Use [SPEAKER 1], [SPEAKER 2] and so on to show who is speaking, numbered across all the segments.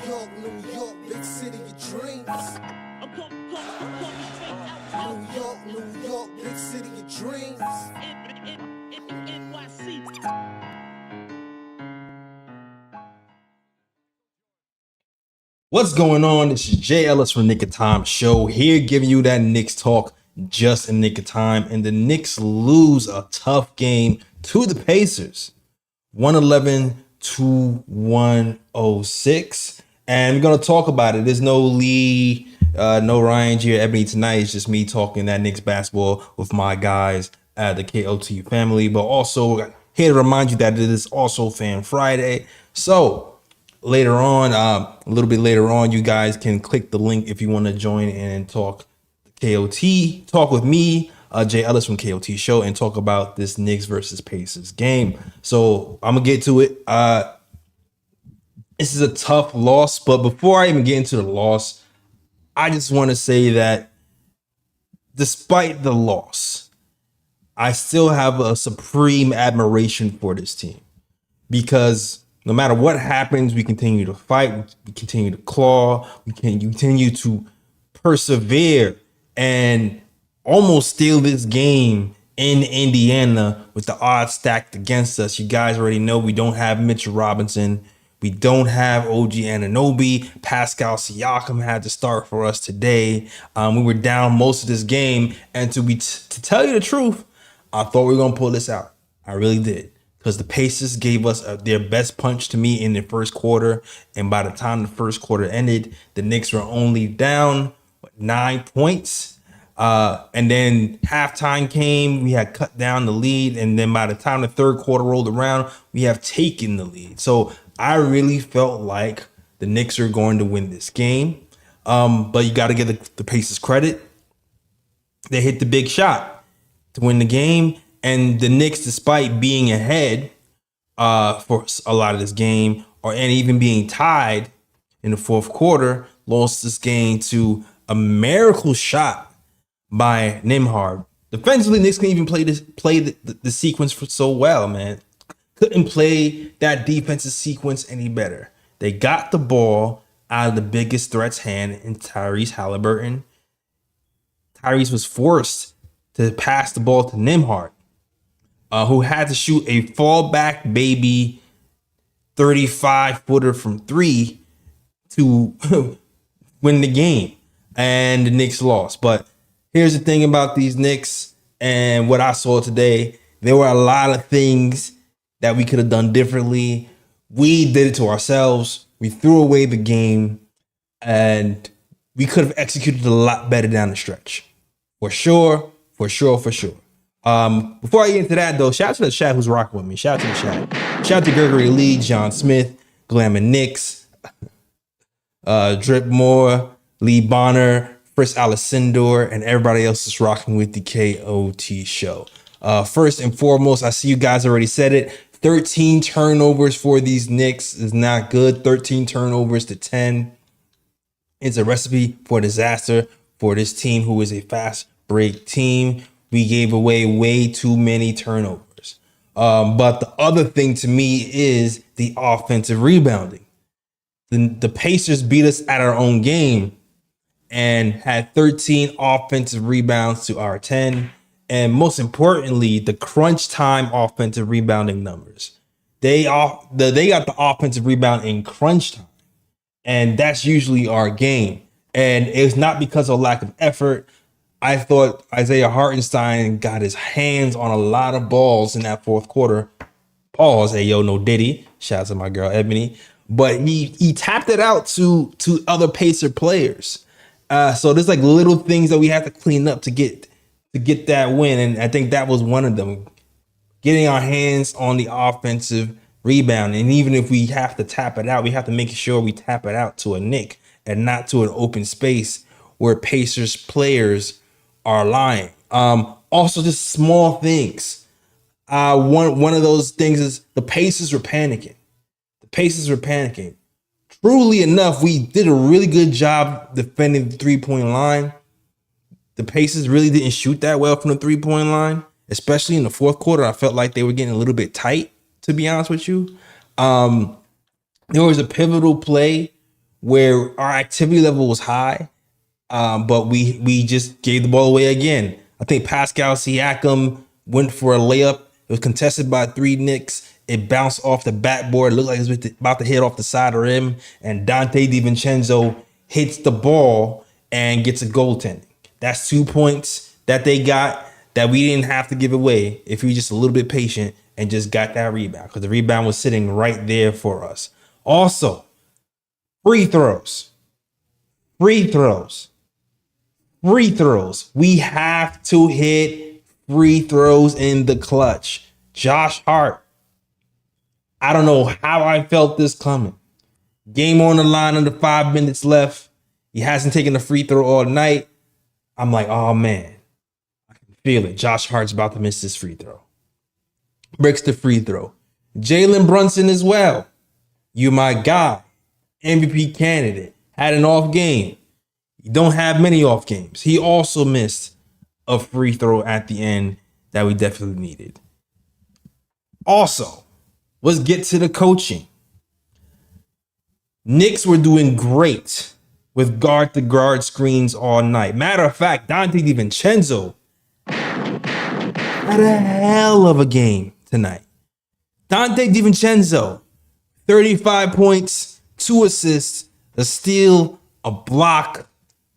[SPEAKER 1] New York, big city of dreams. New York, big city of dreams.
[SPEAKER 2] What's going on? This is Jay Ellis from Knick Of Time show here, giving you that Knicks talk just in Knick Of Time. And the Knicks lose a tough game to the Pacers, 111 to 106. And we're gonna talk about it. There's no Lee, no Ryan G or Ebony tonight. It's just me talking that Knicks basketball with my guys at the KOT family. But also here to remind you that it is also Fan Friday. So later on, a little bit later on, you guys can click the link if you want to join in and talk KOT, talk with me, Jay Ellis from KOT show, and talk about this Knicks versus Pacers game. So I'm gonna get to it. This is a tough loss, but before I even get into the loss, I just want to say that despite the loss, I still have a supreme admiration for this team, because no matter what happens, we continue to fight, we continue to claw, we can continue to persevere and almost steal this game in Indiana with the odds stacked against us. You guys already know we don't have Mitchell Robinson. We don't have OG Anunoby. Pascal Siakam had to start for us today. We were down most of this game. And to tell you the truth, I thought we were going to pull this out. I really did. Because the Pacers gave us their best punch to me in the first quarter. And by the time the first quarter ended, the Knicks were only down 9 points. And then halftime came, we had cut down the lead. And then by the time the third quarter rolled around, we have taken the lead. So I really felt like the Knicks are going to win this game. But you got to give the Pacers credit. They hit the big shot to win the game. And the Knicks, despite being ahead for a lot of this game, and even being tied in the fourth quarter, lost this game to a miracle shot by Nembhard. Defensively, Knicks couldn't even play the sequence for so well, man. Couldn't play that defensive sequence any better. They got the ball out of the biggest threat's hand in Tyrese Halliburton. Tyrese was forced to pass the ball to Nembhard, who had to shoot a fallback baby 35-footer from three to win the game. And the Knicks lost. But here's the thing about these Knicks and what I saw today. There were a lot of things that we could have done differently. We did it to ourselves. We threw away the game, and we could have executed a lot better down the stretch. For sure. Before I get into that, though, shout out to the chat who's rocking with me. Shout out to the chat. Shout out to Gregory Lee, John Smith, Glamour Knicks, Drip Moore, Lee Bonner, Chris Alessandor, and everybody else is rocking with the KOT show. First and foremost, I see you guys already said it. 13 turnovers for these Knicks is not good. 13 turnovers to 10 is a recipe for disaster for this team, who is a fast break team. We gave away way too many turnovers. But the other thing to me is the offensive rebounding. The Pacers beat us at our own game and had 13 offensive rebounds to our 10. And most importantly, the crunch time offensive rebounding numbers. They got the offensive rebound in crunch time. And that's usually our game. And it's not because of lack of effort. I thought Isaiah Hartenstein got his hands on a lot of balls in that fourth quarter. Pause. Hey, yo, no Diddy. Shout out to my girl, Ebony. But he tapped it out to other Pacer players. So there's like little things that we have to clean up to get that win. And I think that was one of them. Getting our hands on the offensive rebound. And even if we have to tap it out, we have to make sure we tap it out to a Knick and not to an open space where Pacers players are lying. Also, just small things. One of those things is the Pacers were panicking. Truly enough, we did a really good job defending the three-point line. The Pacers really didn't shoot that well from the three-point line, especially in the fourth quarter. I felt like they were getting a little bit tight, to be honest with you. There was a pivotal play where our activity level was high, but we just gave the ball away again. I think Pascal Siakam went for a layup. It was contested by 3 Knicks. It bounced off the backboard. It looked like it was about to hit off the side of the rim. And Dante DiVincenzo hits the ball and gets a goaltending. That's 2 points that they got that we didn't have to give away if we were just a little bit patient and just got that rebound, because the rebound was sitting right there for us. Also, free throws. Free throws. Free throws. We have to hit free throws in the clutch. Josh Hart. I don't know how I felt this coming. Game on the line under 5 minutes left. He hasn't taken a free throw all night. I'm like, oh man, I can feel it. Josh Hart's about to miss this free throw. Breaks the free throw. Jalen Brunson as well. You my guy. MVP candidate. Had an off game. You don't have many off games. He also missed a free throw at the end that we definitely needed. Also, let's get to the coaching. Knicks were doing great with guard-to-guard screens all night. Matter of fact, Dante DiVincenzo had a hell of a game tonight. Dante DiVincenzo, 35 points, 2 assists, a steal, a block.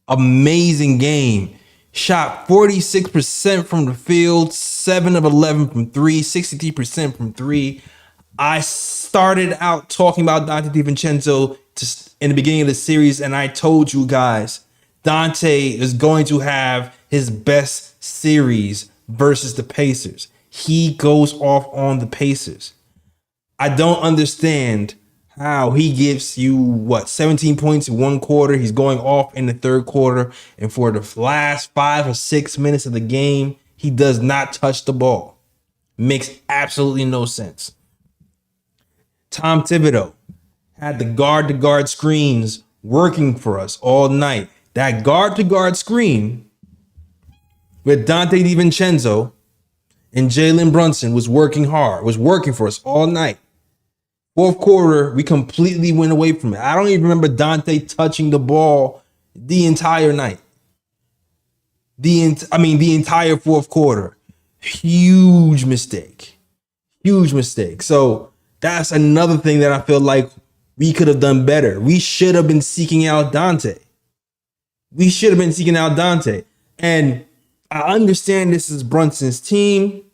[SPEAKER 2] Amazing game. Shot 46% from the field, 7 of 11 from 3, 63% from 3. I started out talking about Dante DiVincenzo in the beginning of the series, and I told you guys, Dante is going to have his best series versus the Pacers. He goes off on the Pacers. I don't understand how he gives you 17 points in 1 quarter. He's going off in the 3rd quarter, and for the last 5 or 6 minutes of the game, he does not touch the ball. Makes absolutely no sense. Tom Thibodeau had the guard-to-guard screens working for us all night. That guard-to-guard screen with Dante DiVincenzo and Jalen Brunson was working hard, was working for us all night. 4th quarter, we completely went away from it. I don't even remember Dante touching the ball the entire night. The entire 4th quarter. Huge mistake. Huge mistake. So that's another thing that I feel like we could have done better. We should have been seeking out Dante. And I understand this is Brunson's team.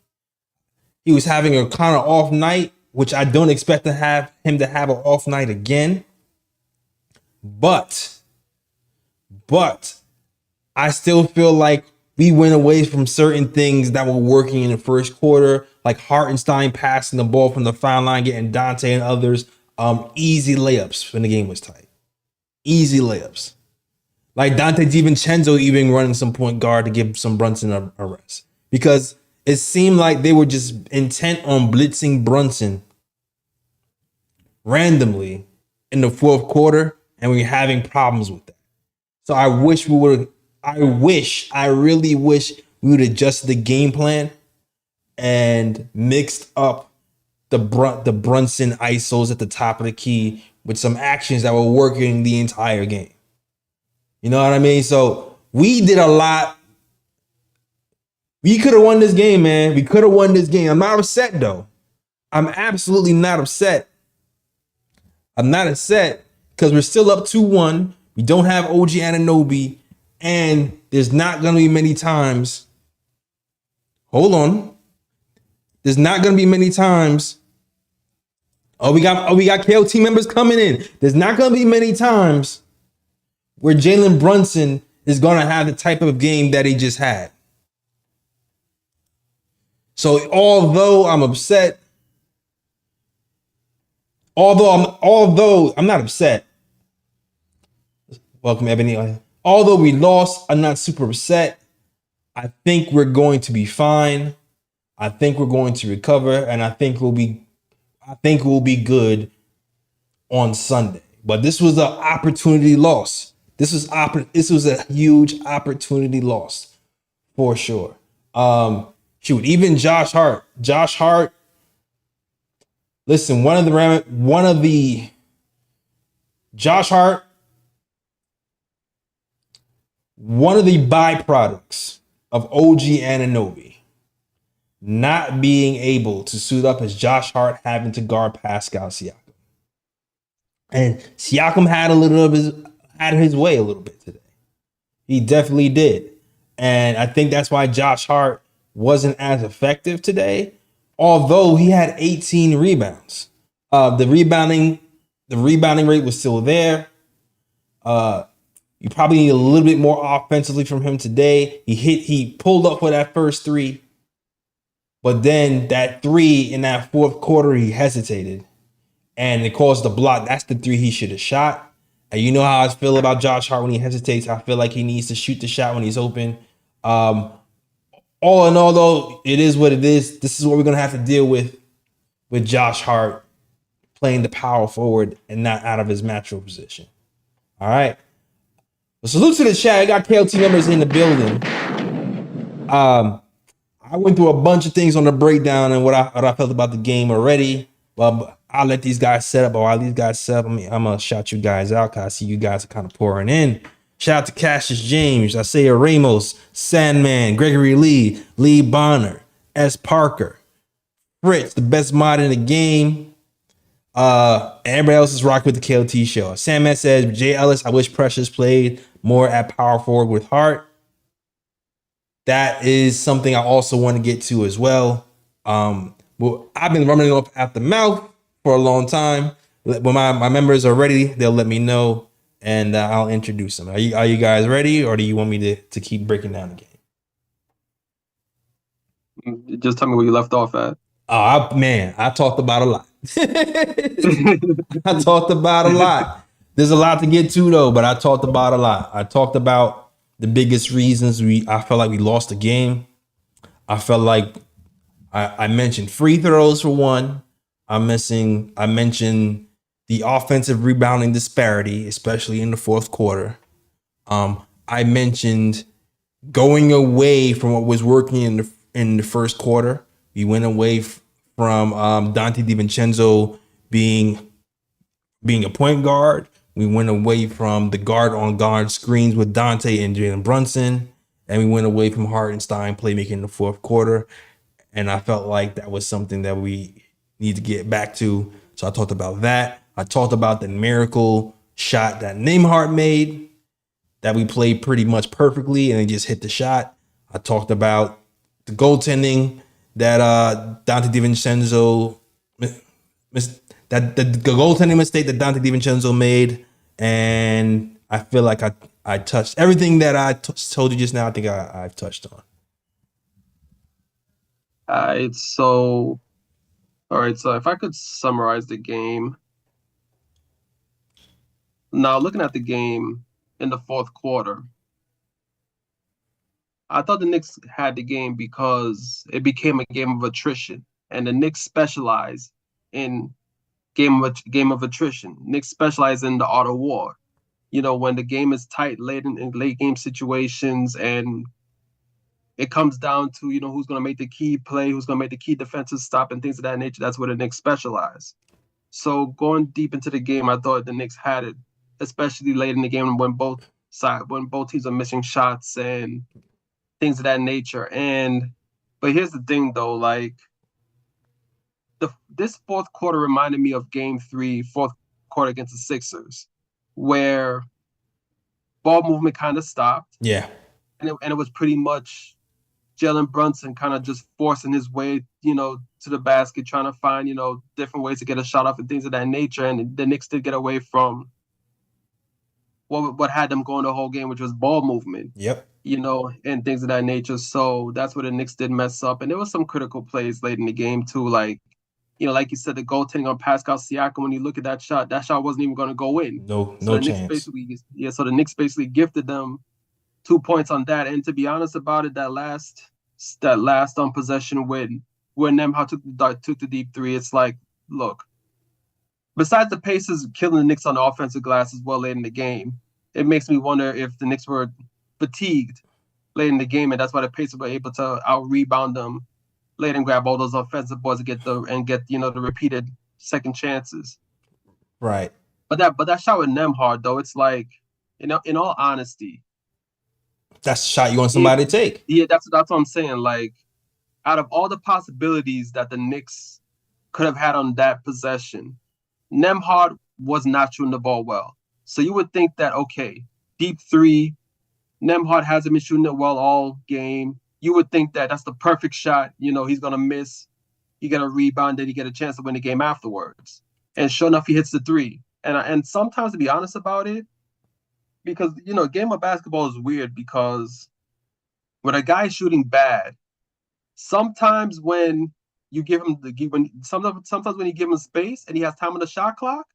[SPEAKER 2] He was having a kind of off night, which I don't expect to have him to have an off night again. But I still feel like we went away from certain things that were working in the 1st quarter, like Hartenstein passing the ball from the foul line, getting Dante and others easy layups when the game was tight. Easy layups. Like Dante DiVincenzo even running some point guard to give some Brunson a rest. Because it seemed like they were just intent on blitzing Brunson randomly in the 4th quarter, and we're having problems with that. So I really wish we would adjust the game plan and mixed up the Brunson ISOs at the top of the key with some actions that were working the entire game. You know what I mean? So we did a lot. We could have won this game, man. We could have won this game. I'm not upset, though. I'm absolutely not upset. I'm not upset because we're still up 2-1. We don't have OG Anunoby, and there's not going to be many times. Hold on. There's not going to be many times. We got KLT members coming in. There's not going to be many times where Jalen Brunson is going to have the type of game that he just had. So although I'm upset, although I'm not upset. Welcome, Ebony. Although we lost, I'm not super upset. I think we're going to be fine. I think we're going to recover, and I think we'll be good on Sunday. But this was an opportunity loss. This was a huge opportunity loss for sure. Even Josh Hart. Listen, Josh Hart one of the byproducts of OG Anunoby not being able to suit up is Josh Hart having to guard Pascal Siakam. And Siakam had his way a little bit today. He definitely did. And I think that's why Josh Hart wasn't as effective today, although he had 18 rebounds. The rebounding rate was still there. You probably need a little bit more offensively from him today. He pulled up for that first three, but then that three in that fourth quarter, he hesitated and it caused the block. That's the three he should have shot. And you know how I feel about Josh Hart when he hesitates. I feel like he needs to shoot the shot when he's open. All in all, though, it is what it is. This is what we're going to have to deal with Josh Hart playing the power forward and not out of his natural position. All right. Well, salute to the chat. I got KLT members in the building. I went through a bunch of things on the breakdown and what I felt about the game already. But I'll let these guys set up. Or while these guys set up, I'm going to shout you guys out because I see you guys are kind of pouring in. Shout out to Cassius James, Isaiah Ramos, Sandman, Gregory Lee, Lee Bonner, S. Parker, Fritz, the best mod in the game. And everybody else is rocking with the KLT show. Sandman says, Jay Ellis, I wish Precious played more at power forward with Hart. That is something I also want to get to as well. Well, I've been running off at the mouth for a long time. When my members are ready, they'll let me know, and I'll introduce them. Are you guys ready, or do you want me to keep breaking down the game?
[SPEAKER 3] Just tell me where you left off at.
[SPEAKER 2] I talked about a lot. I talked about a lot. There's a lot to get to, though, but I talked about a lot. I talked about the biggest reasons I felt like we lost the game. I felt like I mentioned free throws for one. I mentioned the offensive rebounding disparity, especially in the fourth quarter. I mentioned going away from what was working in the first quarter. We went away from Dante DiVincenzo being a point guard. We went away from the guard-on-guard screens with Dante and Jalen Brunson, and we went away from Hartenstein playmaking in the fourth quarter. And I felt like that was something that we need to get back to. So I talked about that. I talked about the miracle shot that Nembhard made that we played pretty much perfectly, and it just hit the shot. I talked about the goaltending that Dante DiVincenzo that the goaltending mistake that Dante DiVincenzo made, and I feel like I touched everything that I told you just now. I think I've touched on.
[SPEAKER 3] So if I could summarize the game. Now, looking at the game in the fourth quarter, I thought the Knicks had the game because it became a game of attrition, and the Knicks specialize in game of attrition. Knicks specialize in the art of war. You know, when the game is tight late in late game situations, and it comes down to, you know, who's going to make the key play, who's going to make the key defensive stop, and things of that nature. That's where the Knicks specialize. So going deep into the game, I thought the Knicks had it, especially late in the game when both teams are missing shots and things of that nature. But here's the thing, though, like this fourth quarter reminded me of Game 3, fourth quarter against the Sixers, where ball movement kind of stopped.
[SPEAKER 2] Yeah,
[SPEAKER 3] and it was pretty much Jalen Brunson kind of just forcing his way, you know, to the basket, trying to find, you know, different ways to get a shot off and things of that nature. And the Knicks did get away from what had them going the whole game, which was ball movement.
[SPEAKER 2] Yep.
[SPEAKER 3] You know, and things of that nature. So that's where the Knicks did mess up. And there was some critical plays late in the game too. Like, you know, like you said, the goaltending on Pascal Siakam, when you look at that shot wasn't even going to go in.
[SPEAKER 2] No chance.
[SPEAKER 3] So the Knicks basically gifted them 2 points on that. And to be honest about it, that last possession when Nembhard took the deep three, it's like, look, besides the Pacers killing the Knicks on the offensive glass as well late in the game, it makes me wonder if the Knicks were fatigued late in the game, and that's why the Pacers were able to out-rebound them late and grab all those offensive boards and get you know, the repeated second chances.
[SPEAKER 2] Right.
[SPEAKER 3] But that shot with Nembhard, though, it's like, you know, in all honesty,
[SPEAKER 2] That's a shot you want somebody to take.
[SPEAKER 3] Yeah, that's what I'm saying. Like, out of all the possibilities that the Knicks could have had on that possession, Nembhard was not shooting the ball well. So you would think that, okay, deep three, Nembhard hasn't been shooting it well all game. You would think that that's the perfect shot. You know, he's going to miss. He get a rebound, then he get a chance to win the game afterwards. And sure enough, he hits the three. And sometimes, to be honest about it, because, you know, a game of basketball is weird because when a guy's shooting bad, sometimes when you give him sometimes when you give him space and he has time on the shot clock,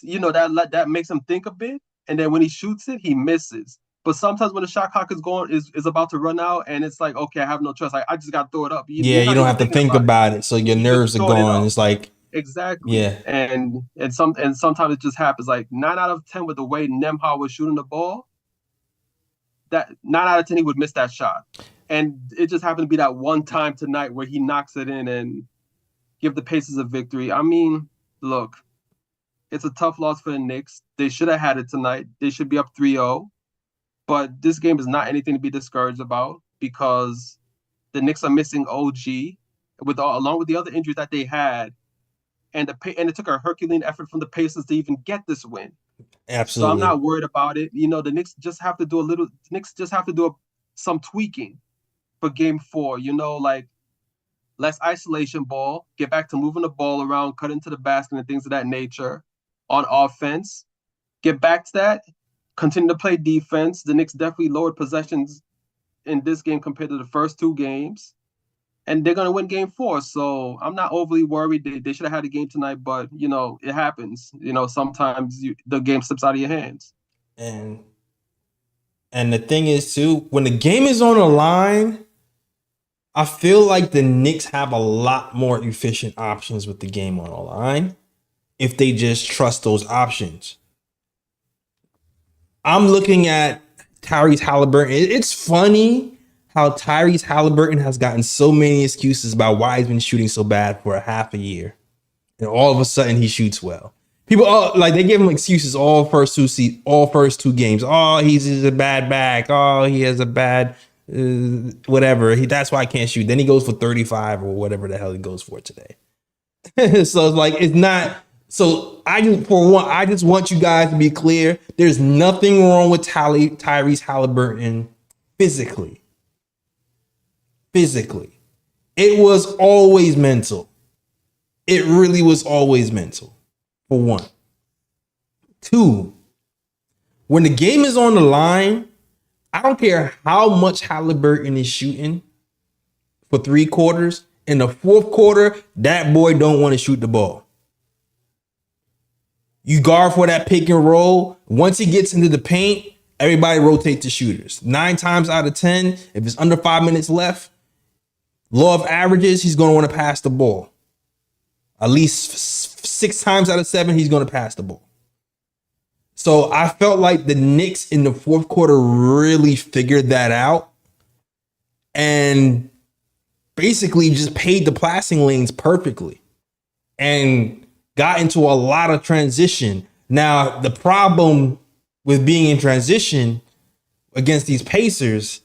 [SPEAKER 3] you know, that makes him think a bit. And then when he shoots it, he misses. But sometimes when the shot clock is about to run out, and it's like, okay, I have no choice. I just got to throw it up.
[SPEAKER 2] Yeah, you don't have to think about it, so your nerves are gone. It's like
[SPEAKER 3] exactly.
[SPEAKER 2] Yeah,
[SPEAKER 3] and sometimes it just happens. Like 9 out of 10 with the way Nembhard was shooting the ball, that 9 out of 10 he would miss that shot. And it just happened to be that one time tonight where he knocks it in and give the Pacers a victory. I mean, look, it's a tough loss for the Knicks. They should have had it tonight. They should be up 3-0. But this game is not anything to be discouraged about because the Knicks are missing OG along with the other injuries that they had. And it took a Herculean effort from the Pacers to even get this win.
[SPEAKER 2] absolutely.
[SPEAKER 3] So I'm not worried about it. You know, the Knicks just have to do some tweaking for game 4. You know, like less isolation ball, get back to moving the ball around, cut into the basket and things of that nature on offense. Get back to that. Continue to play defense. The Knicks definitely lowered possessions in this game compared to the first 2 games. And they're going to win game 4. So I'm not overly worried. They should have had a game tonight, but, you know, it happens. You know, sometimes the game slips out of your hands.
[SPEAKER 2] And the thing is, too, when the game is on the line, I feel like the Knicks have a lot more efficient options with the game on the line if they just trust those options. I'm looking at Tyrese Halliburton. It's funny how Tyrese Halliburton has gotten so many excuses about why he's been shooting so bad for a half a year. And all of a sudden he shoots well. People they give him excuses all first two games. Oh, he's a bad back. Oh, he has a bad whatever. That's why I can't shoot. Then he goes for 35 or whatever the hell he goes for today. So it's like it's not. So I just want you guys to be clear. There's nothing wrong with Tyrese Halliburton physically. Physically, it was always mental. It really was always mental. For one. 2, when the game is on the line, I don't care how much Halliburton is shooting for 3 quarters. In the 4th quarter, that boy don't want to shoot the ball. You guard for that pick and roll. Once he gets into the paint, everybody rotates the shooters. 9 times out of 10, if it's under 5 minutes left, law of averages, he's going to want to pass the ball. At least 6 times out of 7, he's going to pass the ball. So I felt like the Knicks in the 4th quarter really figured that out and basically just paid the passing lanes perfectly and got into a lot of transition. Now, the problem with being in transition against these Pacers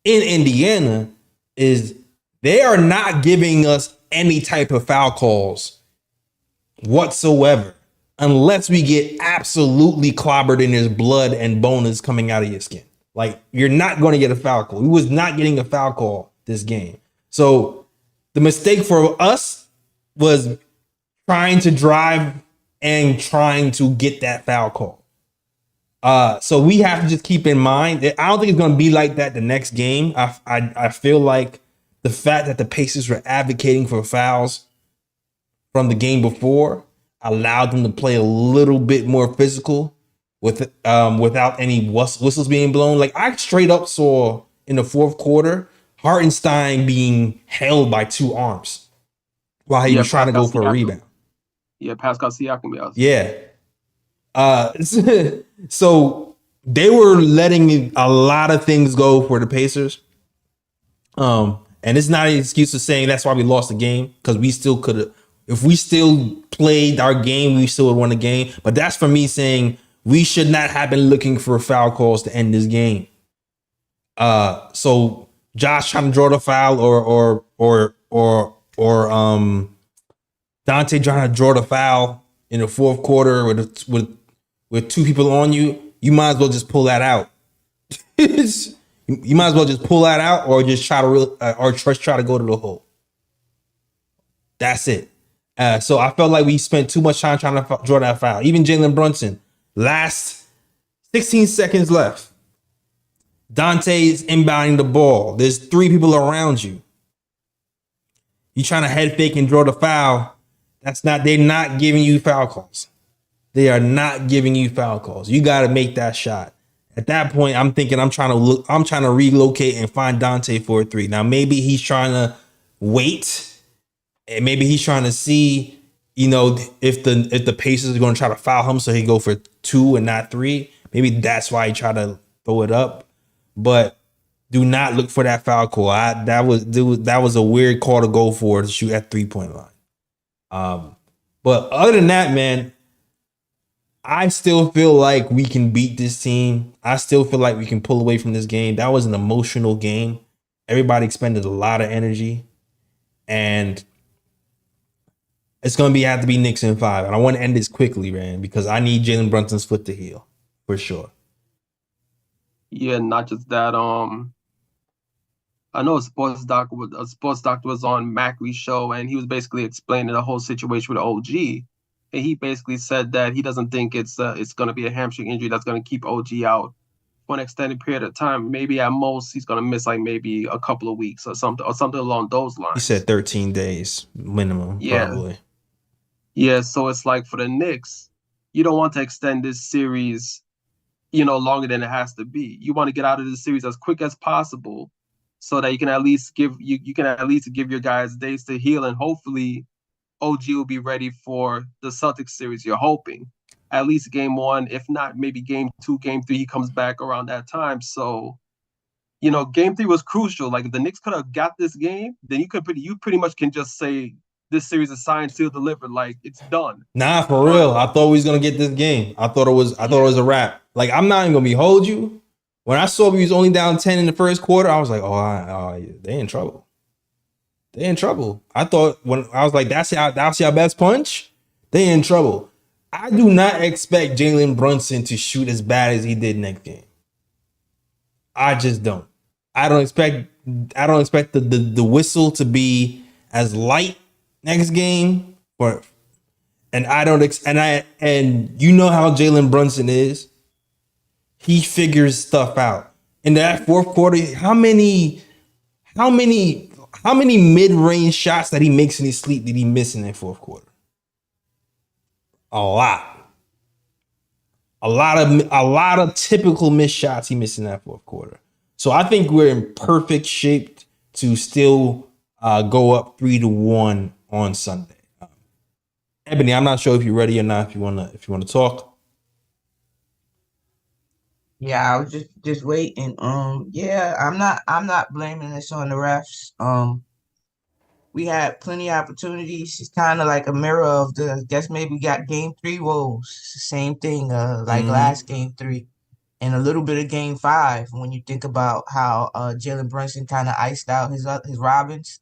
[SPEAKER 2] in Indiana is they are not giving us any type of foul calls whatsoever unless we get absolutely clobbered and there's blood and boners coming out of your skin. Like, you're not going to get a foul call. We was not getting a foul call this game. So the mistake for us was trying to drive and trying to get that foul call. So we have to just keep in mind that I don't think it's going to be like that the next game. I feel like the fact that the Pacers were advocating for fouls from the game before allowed them to play a little bit more physical without any whistles being blown. Like, I straight up saw in the 4th quarter Hartenstein being held by 2 arms while he was trying to go for a rebound.
[SPEAKER 3] Yeah, Pascal Siakam.
[SPEAKER 2] Yeah. So they were letting a lot of things go for the Pacers. And it's not an excuse of saying that's why we lost the game, because we still could have. If we still played our game, we still would have won the game. But that's for me saying we should not have been looking for foul calls to end this game. So Josh trying to draw the foul, or Dante trying to draw the foul in the fourth quarter with two people on you. You might as well just pull that out. You might as well just pull that out, or just try to go to the hole. That's it. So I felt like we spent too much time trying to draw that foul. Even Jalen Brunson, last 16 seconds left. Dante's inbounding the ball. There's three people around you. You trying to head fake and draw the foul. They're not giving you foul calls. They are not giving you foul calls. You got to make that shot. At that point, I'm thinking I'm trying to relocate and find Dante for a three. Now, maybe he's trying to wait, and maybe he's trying to see, if the Pacers are going to try to foul him so he go for two and not three. Maybe that's why he tried to throw it up. But do not look for that foul call. That was a weird call to go for, to shoot at 3-point line. But other than that, man, I still feel like we can beat this team. I still feel like we can pull away from this game. That was an emotional game. Everybody expended a lot of energy, and it's going to have to be Knicks in 5. And I want to end this quickly, man, because I need Jalen Brunson's foot to heal for sure.
[SPEAKER 3] Yeah, not just that. I know a sports doctor was on Mackey's show, and he was basically explaining the whole situation with OG. And he basically said that he doesn't think it's going to be a hamstring injury that's going to keep OG out for an extended period of time. Maybe at most he's going to miss like maybe a couple of weeks or something along those lines.
[SPEAKER 2] He said 13 days minimum, probably.
[SPEAKER 3] Yeah, so it's like for the Knicks, you don't want to extend this series, longer than it has to be. You want to get out of this series as quick as possible, so that you can at least give your guys days to heal, and hopefully OG will be ready for the Celtics series. You're hoping at least game 1, if not maybe game 2, game 3, he comes back around that time. So, game 3 was crucial. Like if the Knicks could have got this game, then you pretty much can just say this series is signed, sealed, delivered. Like it's done.
[SPEAKER 2] Nah, for real. I thought we was gonna get this game. I thought it was a wrap. Like I'm not even gonna hold you. When I saw we was only down 10 in the first quarter, I was like, they in trouble. They in trouble. I thought when I was like, that's your best punch. They in trouble. I do not expect Jalen Brunson to shoot as bad as he did next game. I just don't. I don't expect the whistle to be as light next game. And you know how Jalen Brunson is. He figures stuff out. In that fourth quarter, how many mid-range shots that he makes in his sleep did he miss in that fourth quarter? A lot of typical missed shots he missed in that fourth quarter. So I think we're in perfect shape to still go up 3-1 on Sunday. Ebony, I'm not sure if you're ready or not. If you wanna talk.
[SPEAKER 4] Yeah, I was just waiting. Yeah, I'm not blaming this on the refs. We had plenty of opportunities. It's kind of like a mirror of I guess maybe we got game 3 woes. It's the same thing, like last game 3. And a little bit of game 5 when you think about how Jalen Brunson kind of iced out his Robins,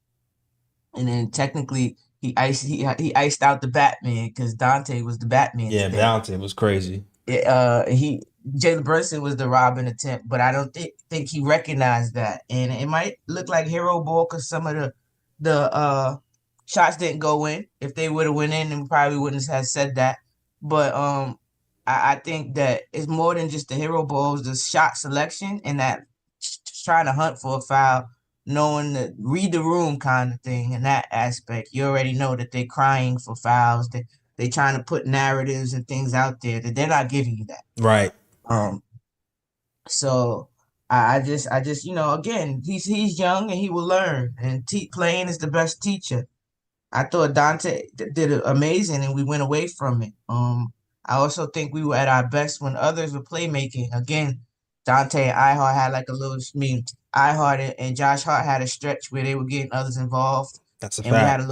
[SPEAKER 4] and then technically he iced out the Batman because Dante was the Batman.
[SPEAKER 2] Yeah,
[SPEAKER 4] today.
[SPEAKER 2] Dante was crazy.
[SPEAKER 4] Jalen Brunson was the Robin attempt, but I don't think he recognized that, and it might look like hero ball because some of the shots didn't go in. If they would have went in, then we probably wouldn't have said that. But I think that it's more than just the hero balls, the shot selection, and that trying to hunt for a foul, knowing that read the room kind of thing. In that aspect, you already know that they're crying for fouls. They trying to put narratives and things out there that they're not giving you that.
[SPEAKER 2] Right.
[SPEAKER 4] So I just again, he's young and he will learn, and playing is the best teacher. I thought Dante did amazing, and we went away from it. I also think we were at our best when others were playmaking. Again, Dante and Ihart had like a little. Ihart and Josh Hart had a stretch where they were getting others involved.
[SPEAKER 2] That's a
[SPEAKER 4] and
[SPEAKER 2] fact.
[SPEAKER 4] We had a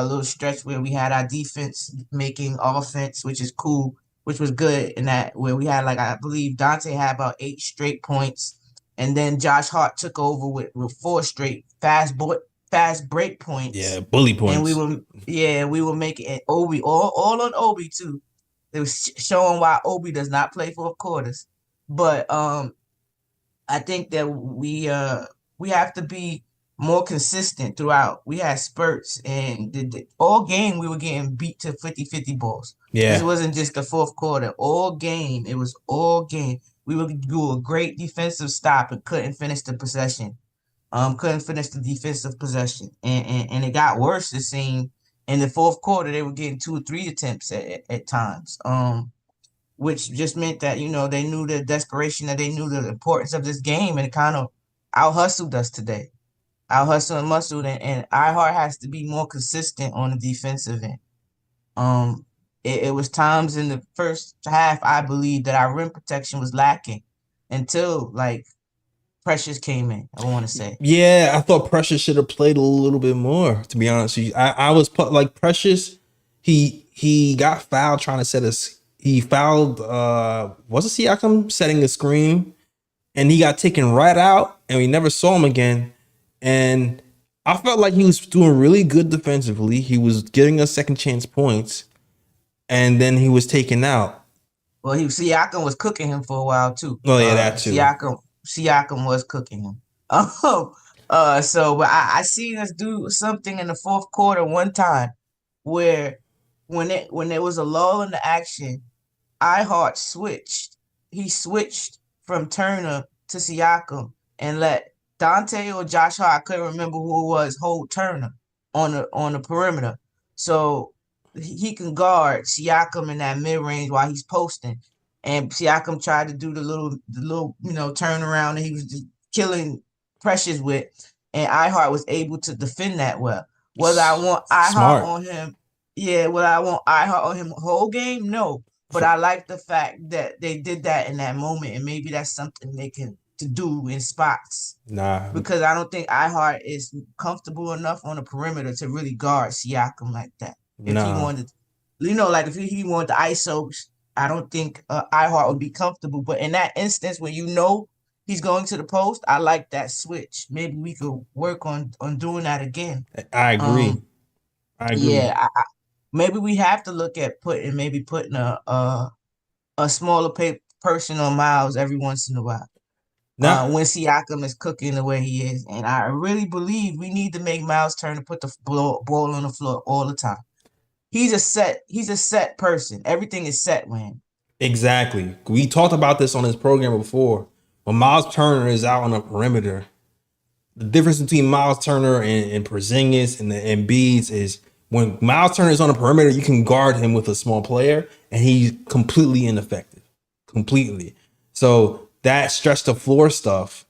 [SPEAKER 4] little stretch where we had our defense making offense, which is cool, which was good. In that where we had I believe Dante had about 8 straight points. and then Josh Hart took over with 4 straight fast break points.
[SPEAKER 2] Yeah, bully
[SPEAKER 4] And
[SPEAKER 2] points.
[SPEAKER 4] we were making it Obi all on Obi too. It was showing why Obi does not play 4 quarters. But I think that we have to be more consistent throughout. We had spurts, and all game we were getting beat to 50-50 balls. This
[SPEAKER 2] Yeah.
[SPEAKER 4] wasn't just the fourth quarter. All game, it was all game. We would do a great defensive stop and couldn't finish the possession. Couldn't finish the defensive possession, and it got worse. It seemed in the fourth quarter they were getting 2 or 3 attempts at times. Which just meant that they knew the desperation, that they knew the importance of this game, and it kind of out hustled us today. Out hustled and muscled, and iHeart has to be more consistent on the defensive end. It was times in the first half I believe that our rim protection was lacking until like Precious came in. I want to say.
[SPEAKER 2] Yeah, I thought Precious should have played a little bit more, to be honest with you. I was like Precious, he got fouled trying to set us. He fouled was it Siakam setting a screen, and he got taken right out, and we never saw him again. And I felt like he was doing really good defensively. He was getting us second chance points, and then he was taken out.
[SPEAKER 4] Well, Siakam was cooking him for a while too.
[SPEAKER 2] Oh yeah, that too.
[SPEAKER 4] Siakam was cooking him. But I seen us do something in the fourth quarter one time where when there was a lull in the action, iHeart switched. He switched from Turner to Siakam and let Dante or Josh Hart, I couldn't remember who it was, hold Turner on the perimeter. So he can guard Siakam in that mid range while he's posting. And Siakam tried to do the little turnaround that he was just killing Precious with, and iHeart was able to defend that well. Whether I want iHeart on him, whether I want iHeart on him whole game, no. But I like the fact that they did that in that moment, and maybe that's something they can to do in spots.
[SPEAKER 2] Nah,
[SPEAKER 4] because I don't think iHeart is comfortable enough on the perimeter to really guard Siakam like that. If he wanted, like if he wanted the ISO, I don't think iHeart would be comfortable. But in that instance, when he's going to the post, I like that switch. Maybe we could work on doing that again.
[SPEAKER 2] I agree.
[SPEAKER 4] Yeah, maybe we have to look at putting a smaller person on Miles every once in a while. When Siakam is cooking the way he is, and I really believe we need to make Miles Turner put the ball on the floor all the time. He's a set person. Everything is set with him.
[SPEAKER 2] Exactly. We talked about this on this program before. When Miles Turner is out on the perimeter, the difference between Miles Turner and Porzingis and the Embiids is when Miles Turner is on the perimeter, you can guard him with a small player, and he's completely ineffective. Completely. So that stretch the floor stuff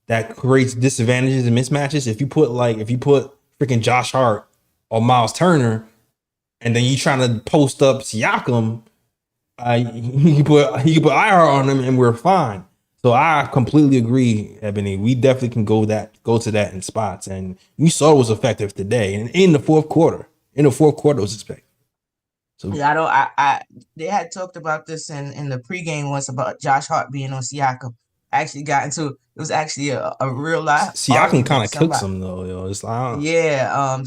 [SPEAKER 2] that creates disadvantages and mismatches. If you put freaking Josh Hart or Miles Turner, and then you trying to post up Siakam, you can put IR on him, and we're fine. So I completely agree, Ebony. We definitely can go to that in spots, and you saw it was effective today, and in the fourth quarter. It was effective. So
[SPEAKER 4] yeah, they had talked about this in the pregame once about Josh Hart being on Siakam. I actually got into it. It was actually a real life.
[SPEAKER 2] Siakam kind of cooks him though, yo. It's like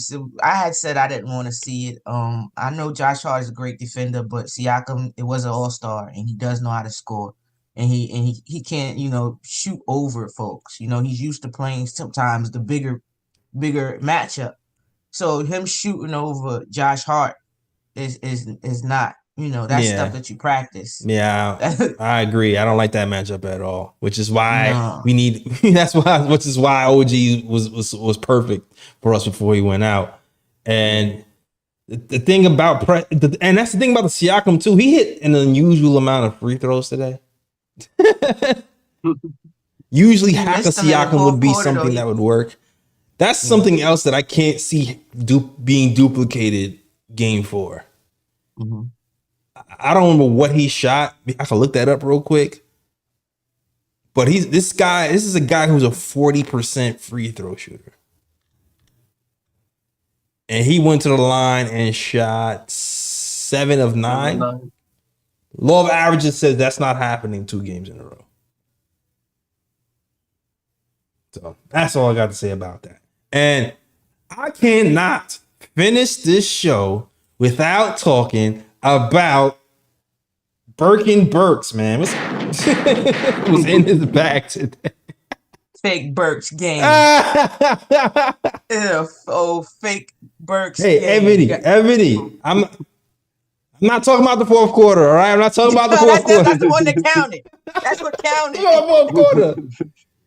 [SPEAKER 4] so I had said I didn't want to see it. I know Josh Hart is a great defender, but Siakam, it was an all-star, and he does know how to score. And he can't, shoot over folks. He's used to playing sometimes the bigger matchup. So him shooting over Josh Hart is not, that's stuff that you practice.
[SPEAKER 2] Yeah, I agree. I don't like that matchup at all, which is why we need. Which is why OG was perfect for us before he went out. And the thing about and that's the thing about the Siakam too. He hit an unusual amount of free throws today. Usually half of Siakam would be something that would work. That's something else that I can't see being duplicated game 4.
[SPEAKER 4] Mm-hmm.
[SPEAKER 2] I don't remember what he shot. I can look that up real quick. But this is a guy who's a 40% free throw shooter. And he went to the line and shot 7 of 9. Law of averages says that's not happening 2 games in a row. So that's all I got to say about that. And I cannot finish this show without talking about Birkin Burks, man. Was in his bag today.
[SPEAKER 4] Fake Burks game. Fake Burks
[SPEAKER 2] Hey,
[SPEAKER 4] game.
[SPEAKER 2] Ebony, I'm not talking about the fourth quarter, all right? I'm not talking about the fourth quarter.
[SPEAKER 4] That's the one that counted. That's what counted.
[SPEAKER 2] Fourth quarter.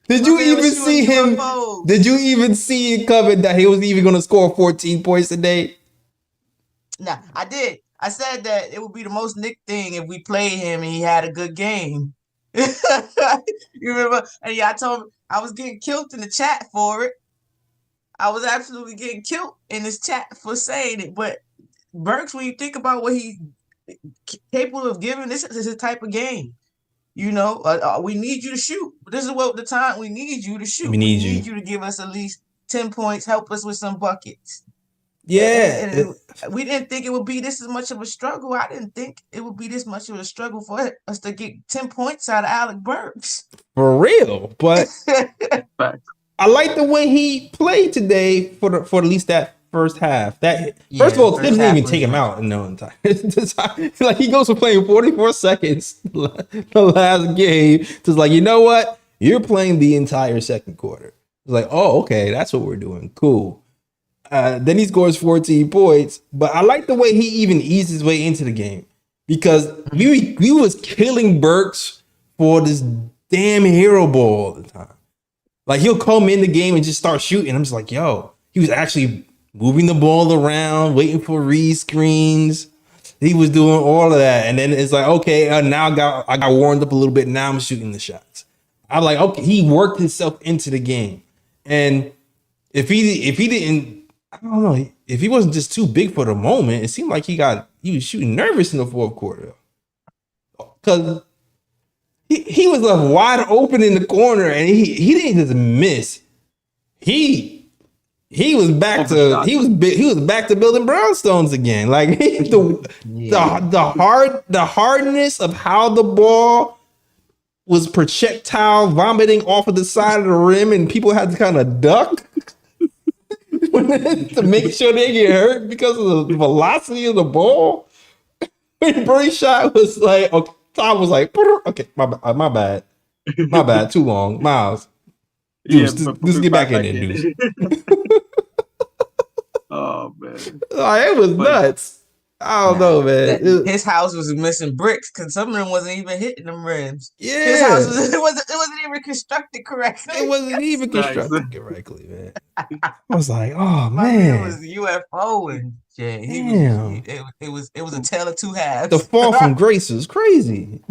[SPEAKER 2] Did you even see him?
[SPEAKER 4] UFOs.
[SPEAKER 2] Did you even see it coming that he was even going to score 14 points today?
[SPEAKER 4] Nah, I did. I said that it would be the most Knick thing if we played him and he had a good game. You remember? And yeah, I told him I was getting killed in the chat for it. I was absolutely getting killed in this chat for saying it. But Burks, when you think about what he's capable of giving, this is his type of game. You know, we need you to shoot. This is what the time we need you to shoot.
[SPEAKER 2] We need
[SPEAKER 4] you to give us at least 10 points, help us with some buckets.
[SPEAKER 2] Yeah.
[SPEAKER 4] And we didn't think it would be this much of a struggle. I didn't think it would be this much of a struggle for us to get 10 points out of Alec Burks.
[SPEAKER 2] For real. But I like the way he played today for at least that first half. First of all, Tibbs didn't even take him out in no time. Like he goes from playing 44 seconds the last game to like, you know what? You're playing the entire second quarter. It's like, oh, okay, that's what we're doing. Cool. Then he scores 14 points. But I like the way he even eased his way into the game because we was killing Burks for this damn hero ball all the time. Like he'll come in the game and just start shooting. I'm just like, yo, he was actually moving the ball around, waiting for re-screens. He was doing all of that. And then it's like, okay, now I got warmed up a little bit. Now I'm shooting the shots. I'm like, okay, he worked himself into the game. And if he didn't, I don't know, if he wasn't just too big for the moment, it seemed like he was shooting nervous in the fourth quarter. Because he was left wide open in the corner and he didn't just miss. He was back to building brownstones again. Like the hardness of how the ball was projectile vomiting off of the side of the rim and people had to kind of duck to make sure they get hurt because of the velocity of the ball. When Brady shot was like, okay, Tom was like, okay, my bad, too long, Miles. Deuce, just get back in there, Deuce.
[SPEAKER 3] Oh man,
[SPEAKER 2] it was nuts. I don't know, man.
[SPEAKER 4] His house was missing bricks because some of them wasn't even hitting them rims.
[SPEAKER 2] Yeah,
[SPEAKER 4] his house wasn't even constructed correctly.
[SPEAKER 2] It wasn't even constructed correctly, man. I was like, oh man,
[SPEAKER 4] it was UFO and Jay. It was a tale of two halves.
[SPEAKER 2] The fall from grace is crazy.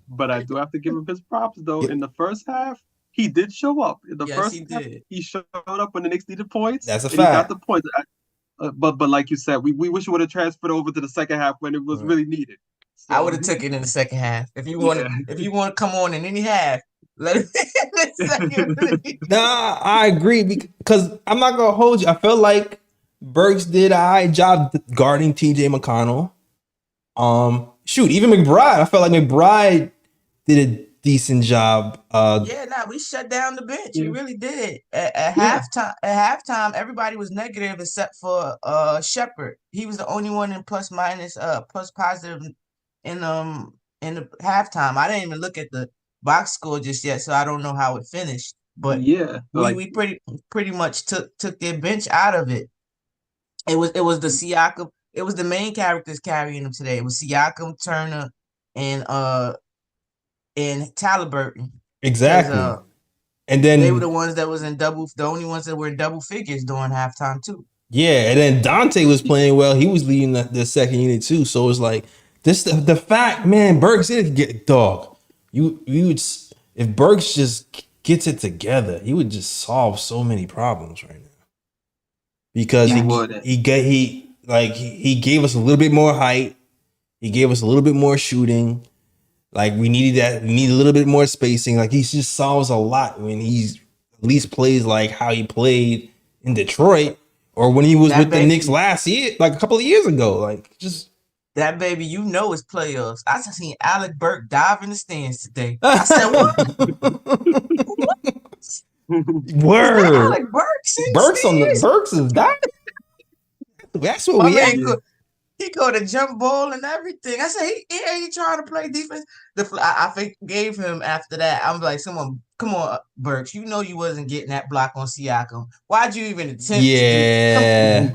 [SPEAKER 3] But I do have to give him his props though. Yeah. In the first half, he did show up. In the first half, he showed up when the Knicks needed points.
[SPEAKER 2] That's a fact.
[SPEAKER 3] He got the points. But like you said, we wish it would have transferred over to the second half when it was really needed. So,
[SPEAKER 4] I would have took it in the second half. If you want to come on in any half, let it in the second.
[SPEAKER 2] Nah, I agree because I'm not gonna hold you. I felt like Burks did a high job guarding TJ McConnell. Even McBride. I felt like McBride did a decent job.
[SPEAKER 4] We shut down the bench. We really did. At halftime, everybody was negative except for Shepard. He was the only one in plus positive in the halftime. I didn't even look at the box score just yet, so I don't know how it finished. But we pretty much took their bench out of it. It was the Siakam. It was the main characters carrying them today. It was Siakam, Turner, and Halliburton.
[SPEAKER 2] Exactly. And then
[SPEAKER 4] they were the ones that was the only ones that were in double figures during halftime too.
[SPEAKER 2] Yeah, and then Dante was playing well. He was leading the second unit too. So it's like this the fact, man, Burks did get dog. You would, if Burks just gets it together, he would just solve so many problems right now. Because he gave us a little bit more height. He gave us a little bit more shooting. Like we needed that. We need a little bit more spacing. Like he just solves a lot when he's at least plays like how he played in Detroit or when he was with the Knicks last year, like a couple of years ago. Like just
[SPEAKER 4] That baby, you know, it's playoffs. I just seen Alec Burke dive in the stands today. I said, what? Is that
[SPEAKER 2] Word.
[SPEAKER 4] Alec Burks in the stands?
[SPEAKER 2] Burks is that. That's what
[SPEAKER 4] My
[SPEAKER 2] we
[SPEAKER 4] man
[SPEAKER 2] at.
[SPEAKER 3] Yeah.
[SPEAKER 4] he caught a jump ball and everything. I said, he ain't trying to play defense. I think gave him after that. I'm like, someone, come on, Burks. You know you wasn't getting that block on Siakam. Why'd you even attempt to do?
[SPEAKER 2] Yeah.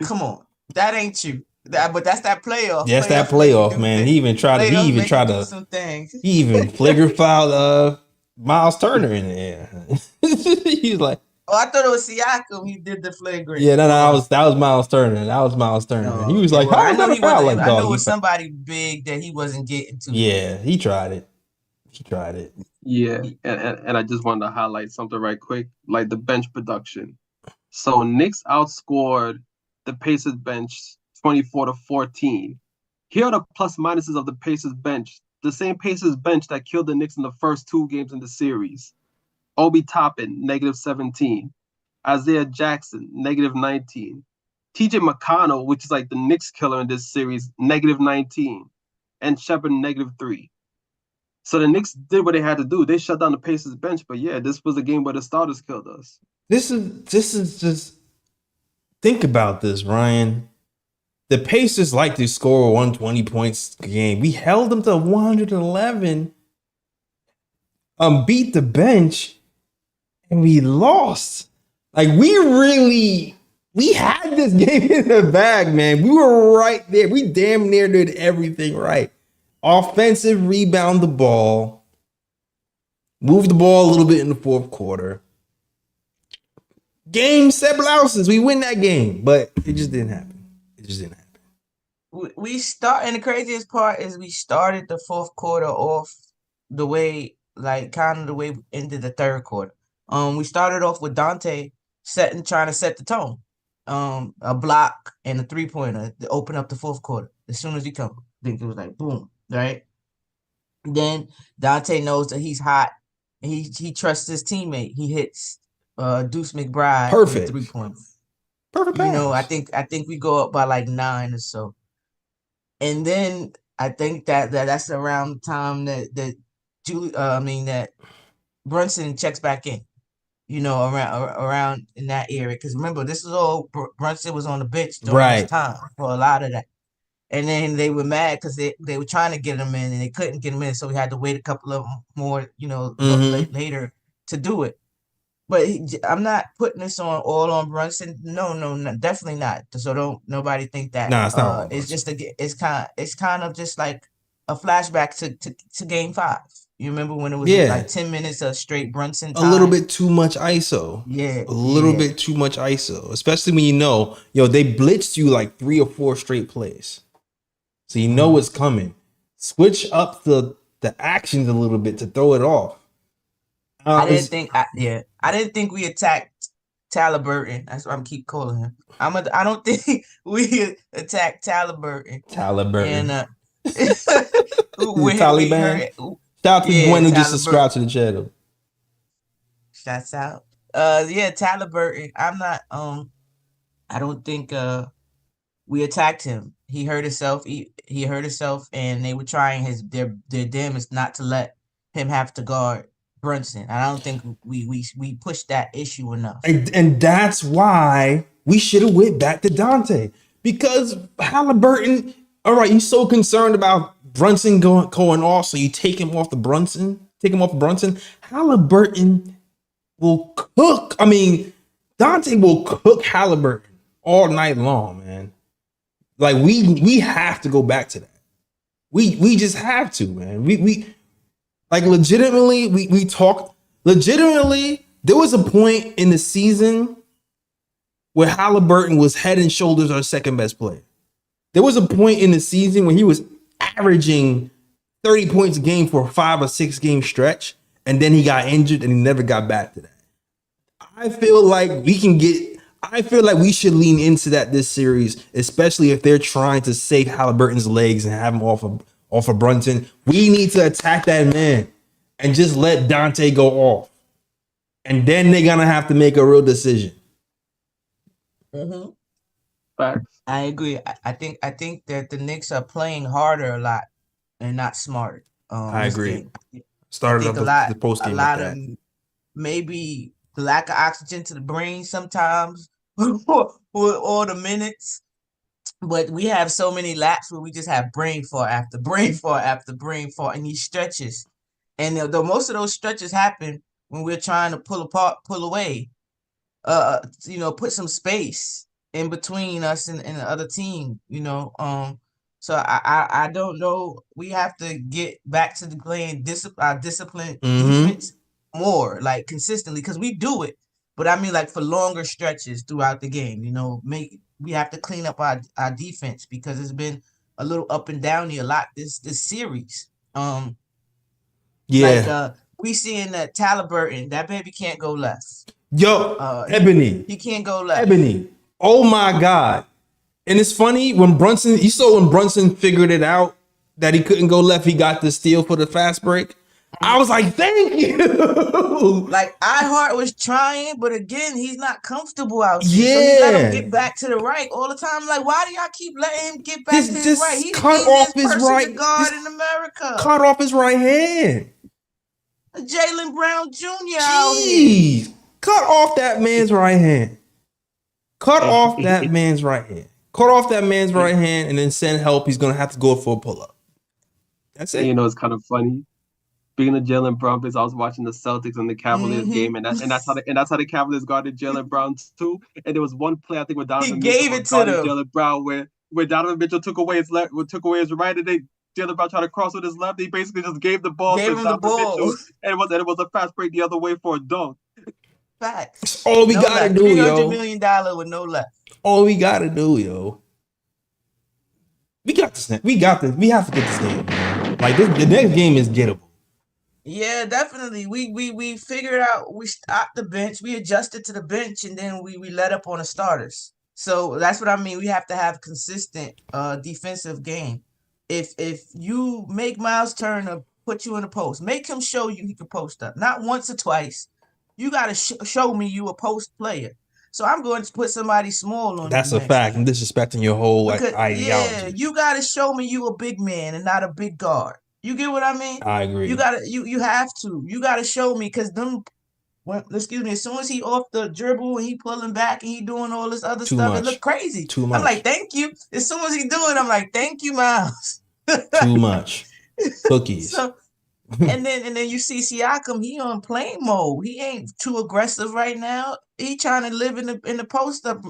[SPEAKER 4] Come on. That ain't you. But that's that playoff.
[SPEAKER 2] That's that
[SPEAKER 4] Playoff make you
[SPEAKER 2] playoff,
[SPEAKER 4] do
[SPEAKER 2] man.
[SPEAKER 4] things.
[SPEAKER 2] He even
[SPEAKER 4] Playoff make you do
[SPEAKER 2] to
[SPEAKER 4] some things.
[SPEAKER 2] he even flagrant fouled Miles Turner in there. He's like,
[SPEAKER 4] Oh, I thought it was Siakam. He did the flagrant.
[SPEAKER 2] yeah, no, that was Miles Turner. That was Miles Turner. He
[SPEAKER 4] Oh,
[SPEAKER 2] was
[SPEAKER 4] okay.
[SPEAKER 2] like,
[SPEAKER 4] Well,
[SPEAKER 2] how
[SPEAKER 4] I
[SPEAKER 2] is
[SPEAKER 4] know
[SPEAKER 2] that a
[SPEAKER 4] he
[SPEAKER 2] foul?
[SPEAKER 4] wasn't.
[SPEAKER 2] Like,
[SPEAKER 4] I know
[SPEAKER 2] dog,
[SPEAKER 4] it was somebody big that he wasn't getting to.
[SPEAKER 2] yeah, he tried it. He tried it.
[SPEAKER 3] Yeah, and I just wanted to highlight something right quick, like the bench production. So Knicks outscored the Pacers bench 24-14. Here are the plus minuses of the Pacers bench. The same Pacers bench that killed the Knicks in the first 2 games in the series. Obi Toppin, -17. Isaiah Jackson, -19. TJ McConnell, which is like the Knicks killer in this series, -19. And Shepard, -3. So the Knicks did what they had to do. They shut down the Pacers bench. But yeah, this was a game where the starters killed us.
[SPEAKER 2] This is just think about this, Ryan. The Pacers like to score 120 points a game. We held them to 111. Beat the bench, and we lost. Like we had this game in the bag, man. We were right there. We damn near did everything right. Offensive rebound the ball, move the ball a little bit in the fourth quarter. Game 7 blouses. We win that game, but it just didn't happen. It just didn't happen.
[SPEAKER 4] We start, and the craziest part is we started the fourth quarter off the way, like kind of the way we ended the third quarter. We started off with Dante trying to set the tone. A block and a 3-pointer to open up the fourth quarter. As soon as he come, I think it was like boom, right? Then Dante knows that he's hot. And he trusts his teammate. He hits Deuce McBride
[SPEAKER 2] Perfect.
[SPEAKER 4] with 3 points.
[SPEAKER 2] Perfect pass.
[SPEAKER 4] You know, I think we go up by like 9 or so. And then I think that's around the time that Brunson checks back in. You know, around in that area. Because remember, this is all Brunson was on the bench during this time for a lot of that. And then they were mad because they were trying to get him in and they couldn't get him in, so we had to wait a couple of more, later to do it. But I'm not putting this all on Brunson. No, definitely not. So don't nobody think that.
[SPEAKER 2] Nah, it's not.
[SPEAKER 4] It's just it's kind of just like a flashback to Game 5. You remember when it was like 10 minutes of straight Brunson time?
[SPEAKER 2] A little bit too much ISO.
[SPEAKER 4] Yeah,
[SPEAKER 2] a little bit too much ISO, especially when they blitzed you like 3 or 4 straight plays, so you know what's coming. Switch up the actions a little bit to throw it off.
[SPEAKER 4] I didn't think we attacked Halliburton. That's what I'm keep calling him. I don't think we attacked Halliburton. And
[SPEAKER 2] Taliban. Shout out to one who just subscribed to the channel.
[SPEAKER 4] Shouts out. Halliburton. I'm not. I don't think we attacked him. He hurt himself. He hurt himself, and they were trying their damnedest not to let him have to guard Brunson. I don't think we pushed that issue enough.
[SPEAKER 2] And that's why we should have went back to Dante, because Halliburton. All right, you're so concerned about Brunson going off, so you take him off Brunson. Halliburton will cook. I mean, Dante will cook Halliburton all night long, man. Like we have to go back to that. We just have to, man. We like legitimately. We talk legitimately. There was a point in the season where Halliburton was head and shoulders our second best player. There was a point in the season when he was averaging 30 points a game for a 5 or 6 game stretch, and then he got injured and he never got back to that. I feel like we should lean into that this series, especially if they're trying to save Halliburton's legs and have him off of Brunson. We need to attack that man and just let Dante go off. And then they're gonna have to make a real decision.
[SPEAKER 3] Mm-hmm. Facts.
[SPEAKER 4] I agree. I think that the Knicks are playing harder a lot and not smarter.
[SPEAKER 2] I
[SPEAKER 4] This
[SPEAKER 2] agree.
[SPEAKER 4] game. I
[SPEAKER 2] Started
[SPEAKER 4] think
[SPEAKER 2] off
[SPEAKER 4] a
[SPEAKER 2] the
[SPEAKER 4] lot
[SPEAKER 2] post
[SPEAKER 4] a
[SPEAKER 2] game like
[SPEAKER 4] lot of
[SPEAKER 2] that.
[SPEAKER 4] maybe the lack of oxygen to the brain sometimes with all the minutes. But we have so many laps where we just have brain fart after brain fart after brain fart and these stretches. And the most of those stretches happen when we're trying to pull away, put some space in between us and the other team, So I don't know. We have to get back to the playing disciplined
[SPEAKER 2] Mm-hmm.
[SPEAKER 4] defense more, like consistently, because we do it. But I mean, like for longer stretches throughout the game, we have to clean up our defense because it's been a little up and down a lot this series. Like
[SPEAKER 2] Yeah.
[SPEAKER 4] we seeing that Halliburton, that baby can't go left.
[SPEAKER 2] Yo,
[SPEAKER 4] He
[SPEAKER 2] Ebony.
[SPEAKER 4] he can't go left.
[SPEAKER 2] Ebony. Oh my God. And it's funny when you saw when Brunson figured it out that he couldn't go left, he got the steal for the fast break. I was like, thank you.
[SPEAKER 4] Like iHeart was trying, but again, he's not comfortable out there. So he let him
[SPEAKER 2] Yeah.
[SPEAKER 4] get back to the right all the time. Like, why do y'all keep letting him get back to his right?
[SPEAKER 2] Just
[SPEAKER 4] He's the
[SPEAKER 2] cut off
[SPEAKER 4] easiest
[SPEAKER 2] his
[SPEAKER 4] person to
[SPEAKER 2] right.
[SPEAKER 4] guard
[SPEAKER 2] Just
[SPEAKER 4] in America.
[SPEAKER 2] cut off his right hand.
[SPEAKER 4] Jaylen Brown Jr. out here.
[SPEAKER 2] Jeez. Cut off that man's right hand. Cut off that man's right hand. Cut off that man's right hand and then send help. He's going to have to go for a pull-up. That's it.
[SPEAKER 3] You know, it's kind of funny. Being a Jaylen Brown because I was watching the Celtics and the Cavaliers game, and that's how the Cavaliers guarded Jaylen Brown too. And there was one play I think with Donovan
[SPEAKER 4] gave
[SPEAKER 3] Mitchell
[SPEAKER 4] it to
[SPEAKER 3] guarding
[SPEAKER 4] them.
[SPEAKER 3] Jaylen Brown where Donovan Mitchell took away his right, and Jaylen Brown tried to cross with his left. He basically just gave the ball
[SPEAKER 4] Gave
[SPEAKER 3] to
[SPEAKER 4] him the
[SPEAKER 3] Donovan
[SPEAKER 4] ball.
[SPEAKER 3] Mitchell, and it was a fast break the other way for a dunk.
[SPEAKER 4] Facts.
[SPEAKER 2] That's all we gotta
[SPEAKER 4] left.
[SPEAKER 2] do,
[SPEAKER 4] $300
[SPEAKER 2] yo.
[SPEAKER 4] million with no left.
[SPEAKER 2] All we gotta do, yo. We got this. We got this. We have to get this game. Like the next game is gettable.
[SPEAKER 4] Yeah, definitely. We figured out, we stopped the bench, we adjusted to the bench, and then we let up on the starters. So that's what I mean. We have to have consistent defensive game. If you make Miles Turner put you in the post, make him show you he can post up. Not once or twice. You got to show me you a post player. So I'm going to put somebody small on
[SPEAKER 2] That's
[SPEAKER 4] you
[SPEAKER 2] a fact. I'm disrespecting your whole ideology.
[SPEAKER 4] Yeah, you got to show me you a big man and not a big guard. You get what I mean?
[SPEAKER 2] I agree.
[SPEAKER 4] You have to show me because as soon as he off the dribble and he pulling back and he doing all this other stuff, it look crazy.
[SPEAKER 2] Too much.
[SPEAKER 4] I'm like, thank you. As soon as he do it, I'm like, thank you, Miles.
[SPEAKER 2] Too much. Cookies.
[SPEAKER 4] So, and then you see Siakam, he on playing mode. He ain't too aggressive right now. He trying to live in the post up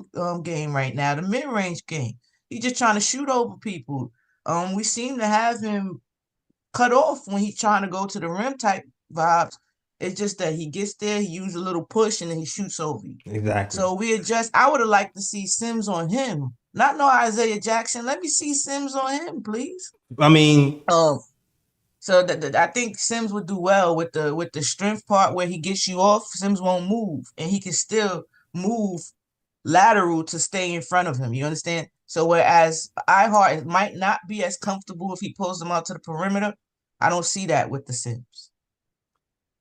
[SPEAKER 4] game right now, the mid range game. He just trying to shoot over people. We seem to have him cut off when he's trying to go to the rim type vibes. It's just that he gets there, he uses a little push, and then he shoots over you.
[SPEAKER 2] Exactly.
[SPEAKER 4] So we adjust. I would have liked to see Sims on him, not no Isaiah Jackson. Let me see Sims on him, please.
[SPEAKER 2] I mean,
[SPEAKER 4] so I think Sims would do well with the strength part where he gets you off. Sims won't move, and he can still move lateral to stay in front of him. You understand? So whereas iHeart might not be as comfortable if he pulls them out to the perimeter, I don't see that with the Sims.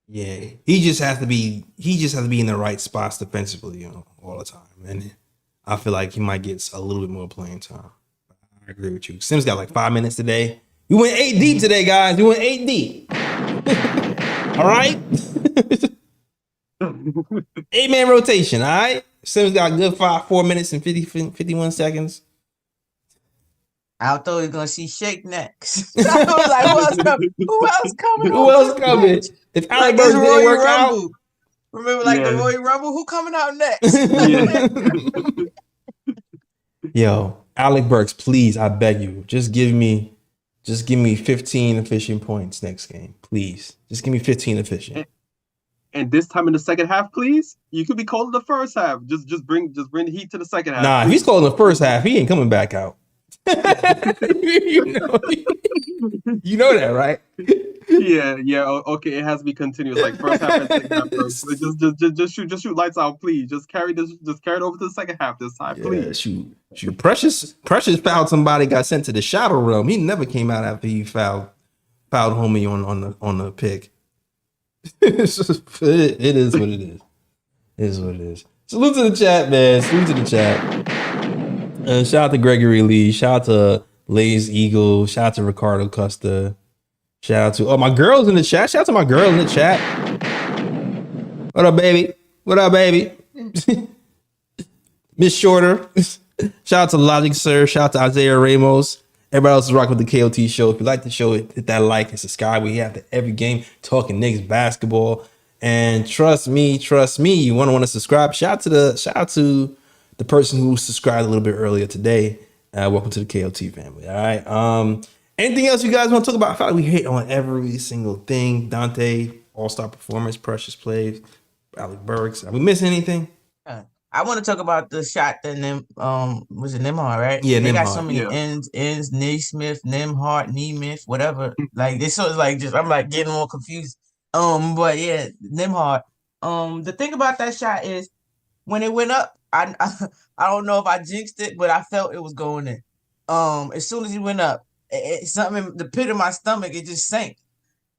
[SPEAKER 2] Yeah, he just has to be in the right spots defensively, all the time. And I feel like he might get a little bit more playing time. I agree with you. Sims got like 5 minutes today. We went 8 deep today, guys. We went 8 deep. All right. 8-man rotation. All right. Sims got a good 4 minutes and 51 seconds.
[SPEAKER 4] I thought he was gonna see Shake next. I was like, who else coming?
[SPEAKER 2] Who else coming? If Alec Burks didn't work out,
[SPEAKER 4] remember the Royal Rumble? Who coming out next?
[SPEAKER 2] Yo, Alec Burks, please, I beg you, just give me 15 efficient points next game, please. Just give me 15 efficient.
[SPEAKER 3] And this time in the second half, please. You could be cold in the first half. Just bring the heat to the second half.
[SPEAKER 2] Nah, if he's cold in the first half, he ain't coming back out. You know that, right?
[SPEAKER 3] Yeah. Okay, it has to be continuous. Like first half and second half. First. Just shoot lights out, please. Just carry it over to the second half this time, please.
[SPEAKER 2] Shoot. Precious fouled somebody, got sent to the shadow realm. He never came out after he fouled homie on the pick. It is what it is. It is what it is. Salute to the chat, man. Salute to the chat. Shout out to Gregory Lee. Shout out to Lays Eagle. Shout out to Ricardo Custa. Shout out to my girls in the chat. Shout out to my girl in the chat. What up, baby? What up, baby? Miss Shorter. Shout out to Logic Sir. Shout out to Isaiah Ramos. Everybody else is rocking with the KOT show. If you like the show, hit that like and subscribe. We have every game talking Knicks basketball. And trust me, you want to subscribe. Shout out to the person who subscribed a little bit earlier today. Welcome to the KOT family. All right. Anything else you guys want to talk about? I feel like we hit on every single thing. Dante, all-star performance, precious plays, Alec Burks. Are we missing anything?
[SPEAKER 4] I want to talk about the shot that was it Nimhard, right?
[SPEAKER 2] Yeah,
[SPEAKER 4] they
[SPEAKER 2] Nimhard.
[SPEAKER 4] got so many ends, Naismith, Nimhard, Nemeth, whatever. Like this sort of like just I'm like getting more confused. But yeah, Nimhard. The thing about that shot is when it went up, I don't know if I jinxed it, but I felt it was going in. As soon as he went up, something in the pit of my stomach, it just sank.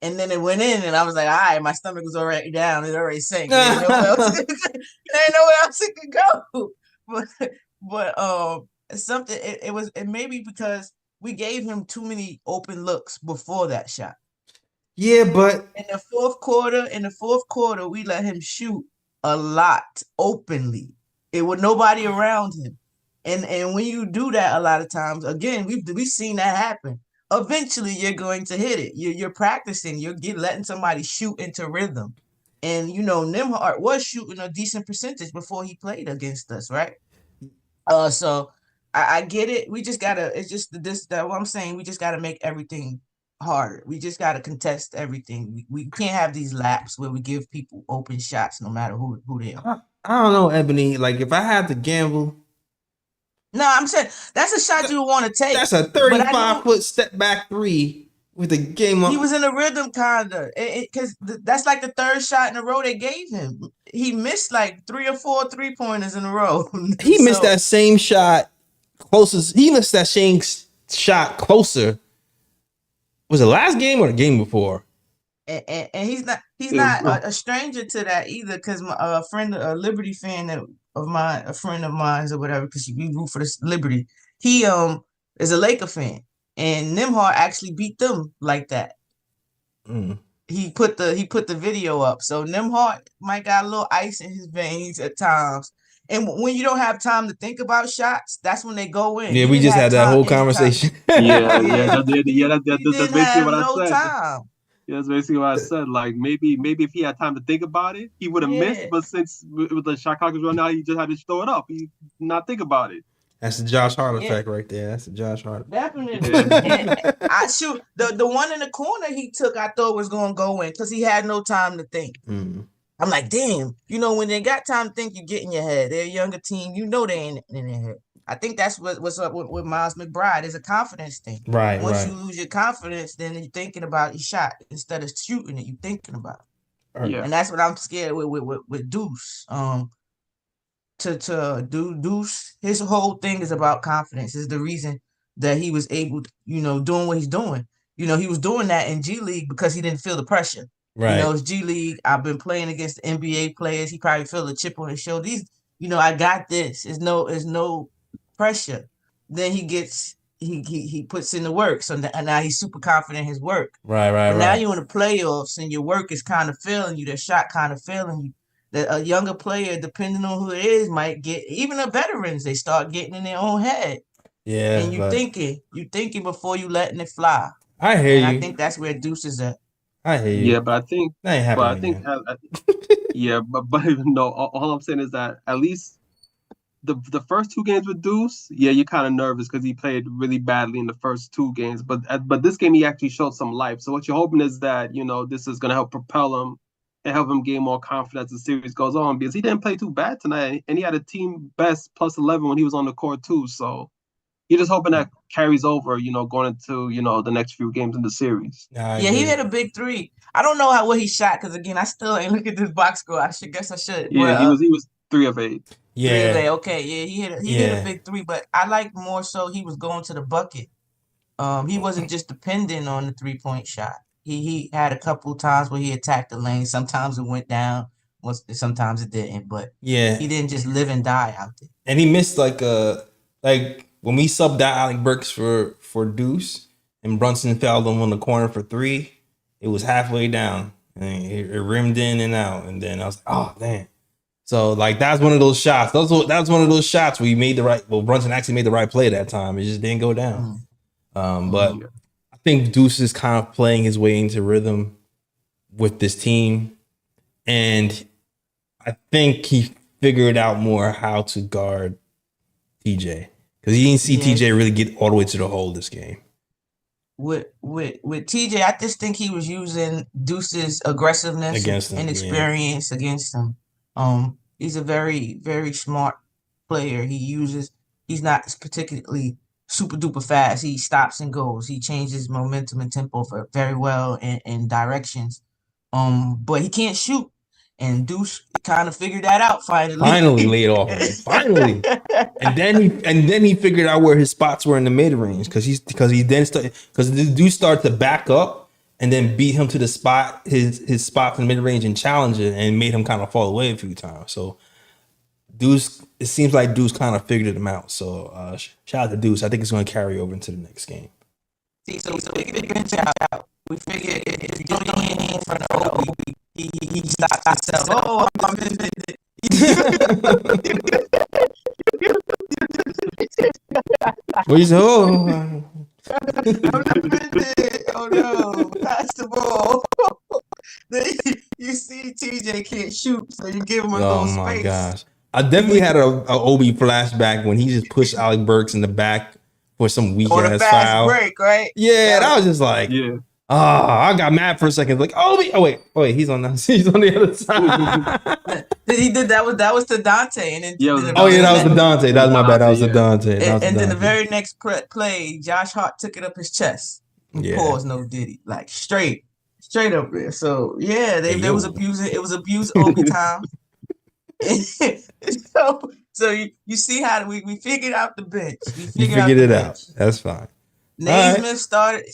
[SPEAKER 4] And then it went in, and I was like, all right, my stomach was already down. It already sank. There ain't nowhere else it could go. But something, it may be because we gave him too many open looks before that shot.
[SPEAKER 2] Yeah, but
[SPEAKER 4] in the fourth quarter, we let him shoot a lot openly. It was nobody around him. And when you do that a lot of times, again, we've seen that happen. Eventually you're going to hit it. You're practicing, letting somebody shoot into rhythm. And Nimhard was shooting a decent percentage before he played against us, right? So I get it. We just gotta, it's just that what I'm saying, we just gotta make everything harder. We just gotta contest everything. We can't have these laps where we give people open shots no matter who they are.
[SPEAKER 2] I don't know, Ebony. Like if I had to gamble.
[SPEAKER 4] No, I'm saying that's a shot you would want to take.
[SPEAKER 2] That's a 35-foot step back three with the game on.
[SPEAKER 4] He was in a rhythm, kinda, because that's like the third shot in a row they gave him. He missed like 3 or 4 3-pointers in a row.
[SPEAKER 2] He missed that same shot closest. He missed that same shot closer. Was it last game or the game before?
[SPEAKER 4] And he's not a stranger to that either, because a friend, a Liberty fan a friend of mine or whatever, because we root for this Liberty. He is a Laker fan, and Nimhard actually beat them like that. He put the video up, so Nimhard might got a little ice in his veins at times. And when you don't have time to think about shots, that's when they go in.
[SPEAKER 2] Yeah, we just had that whole conversation.
[SPEAKER 3] That's basically what I said.
[SPEAKER 4] Time.
[SPEAKER 3] Yeah, that's basically what I said. Like maybe if he had time to think about it, he would have missed. But since with the shot clock is running out, he just had to throw it up. He not think about it.
[SPEAKER 2] That's the Josh Hart effect right there. That's the Josh Hart.
[SPEAKER 4] Definitely. I shoot the one in the corner he took. I thought was going to go in because he had no time to think. I'm like, damn. When they got time to think, you get in your head. They're a younger team. They ain't in their head. I think that's what's up with Miles McBride. It's a confidence thing.
[SPEAKER 2] Right.
[SPEAKER 4] Once you lose your confidence, then you're thinking about your shot instead of shooting it. You're thinking about it.
[SPEAKER 3] Yeah.
[SPEAKER 4] And that's what I'm scared with Deuce. To do Deuce, his whole thing is about confidence. Is the reason that he was able to, doing what he's doing. He was doing that in G League because he didn't feel the pressure.
[SPEAKER 2] Right.
[SPEAKER 4] It's G League. I've been playing against the NBA players. He probably feel a chip on his shoulder. I got this. There's no pressure. Then he puts in the work. So now he's super confident in his work.
[SPEAKER 2] Right.
[SPEAKER 4] But now you're in the playoffs and your work is kind of failing you. The shot kind of failing you. That a younger player, depending on who it is, might get, even the veterans, they start getting in their own head.
[SPEAKER 2] Yeah.
[SPEAKER 4] And you thinking before you letting it fly.
[SPEAKER 2] I hear you.
[SPEAKER 4] I think that's where Deuce is at.
[SPEAKER 2] I hear you.
[SPEAKER 3] Yeah, but I think
[SPEAKER 2] that ain't happening.
[SPEAKER 3] Yeah, but no, all I'm saying is that at least the first 2 games with Deuce, yeah, you're kind of nervous because he played really badly in the first 2 games. But this game, he actually showed some life. So what you're hoping is that, this is going to help propel him and help him gain more confidence as the series goes on, because he didn't play too bad tonight. And he had a team best plus 11 when he was on the court too. So you're just hoping that carries over, going into, the next few games in the series.
[SPEAKER 4] Yeah, he hit a big 3. I don't know what he shot, because again, I still ain't look at this box score. I should.
[SPEAKER 3] Yeah,
[SPEAKER 4] but,
[SPEAKER 3] he was 3 of 8.
[SPEAKER 2] Yeah.
[SPEAKER 4] 3 of 8. Okay, yeah, he hit a big 3, but I like more so he was going to the bucket. He wasn't just dependent on the 3-point shot. He had a couple times where he attacked the lane. Sometimes it went down, sometimes it didn't. But
[SPEAKER 2] yeah,
[SPEAKER 4] he didn't just live and die out there.
[SPEAKER 2] And he missed like Like when we subbed out Alec Burks for Deuce and Brunson fouled him on the corner for 3, it was halfway down and it rimmed in and out, and then I was like, oh man. So like that's one of those shots. That's one of those shots where you made the right. Well, Brunson actually made the right play that time. It just didn't go down. But I think Deuce is kind of playing his way into rhythm with this team, and I think he figured out more how to guard TJ because he didn't see TJ really get all the way to the hole this game.
[SPEAKER 4] With TJ, I just think he was using Deuce's aggressiveness
[SPEAKER 2] Against him,
[SPEAKER 4] and experience against him. He's a very, very smart player. He's not particularly super duper fast. He stops and goes. He changes momentum and tempo for very well in directions. But he can't shoot. And Deuce kind of figured that out finally.
[SPEAKER 2] Finally laid off of him. Finally. And then he figured out where his spots were in the mid range because the Deuce started to back up and then beat him to the spot, his spot in the mid range and challenge it, and made him kind of fall away a few times. So it seems like Deuce kind of figured him out. So shout out to Deuce. I think it's going to carry over into the next game.
[SPEAKER 4] See, so we figured it out. We figured if you don't get in front of Obi, he stops himself. Oh, I'm in it.
[SPEAKER 2] What you say?
[SPEAKER 4] Oh no, that's the ball. You see TJ can't shoot, so you give him a little space. Oh my gosh.
[SPEAKER 2] I definitely had a Obi flashback when he just pushed Alec Burks in the back for some weak ass foul.
[SPEAKER 4] Break, right?
[SPEAKER 2] Yeah, that was just like, I got mad for a second. Like, Obi, wait, he's on the other side.
[SPEAKER 4] He did that was to Dante, and then
[SPEAKER 2] that was the Dante. That was my bad. That was the Dante.
[SPEAKER 4] And then the very next play, Josh Hart took it up his chest. Pause, no Diddy, like straight up there. So yeah, they was abusing. It was abuse Obi time. So you see how we figured out the bench.
[SPEAKER 2] You figured it out. That's fine.
[SPEAKER 4] Naismith started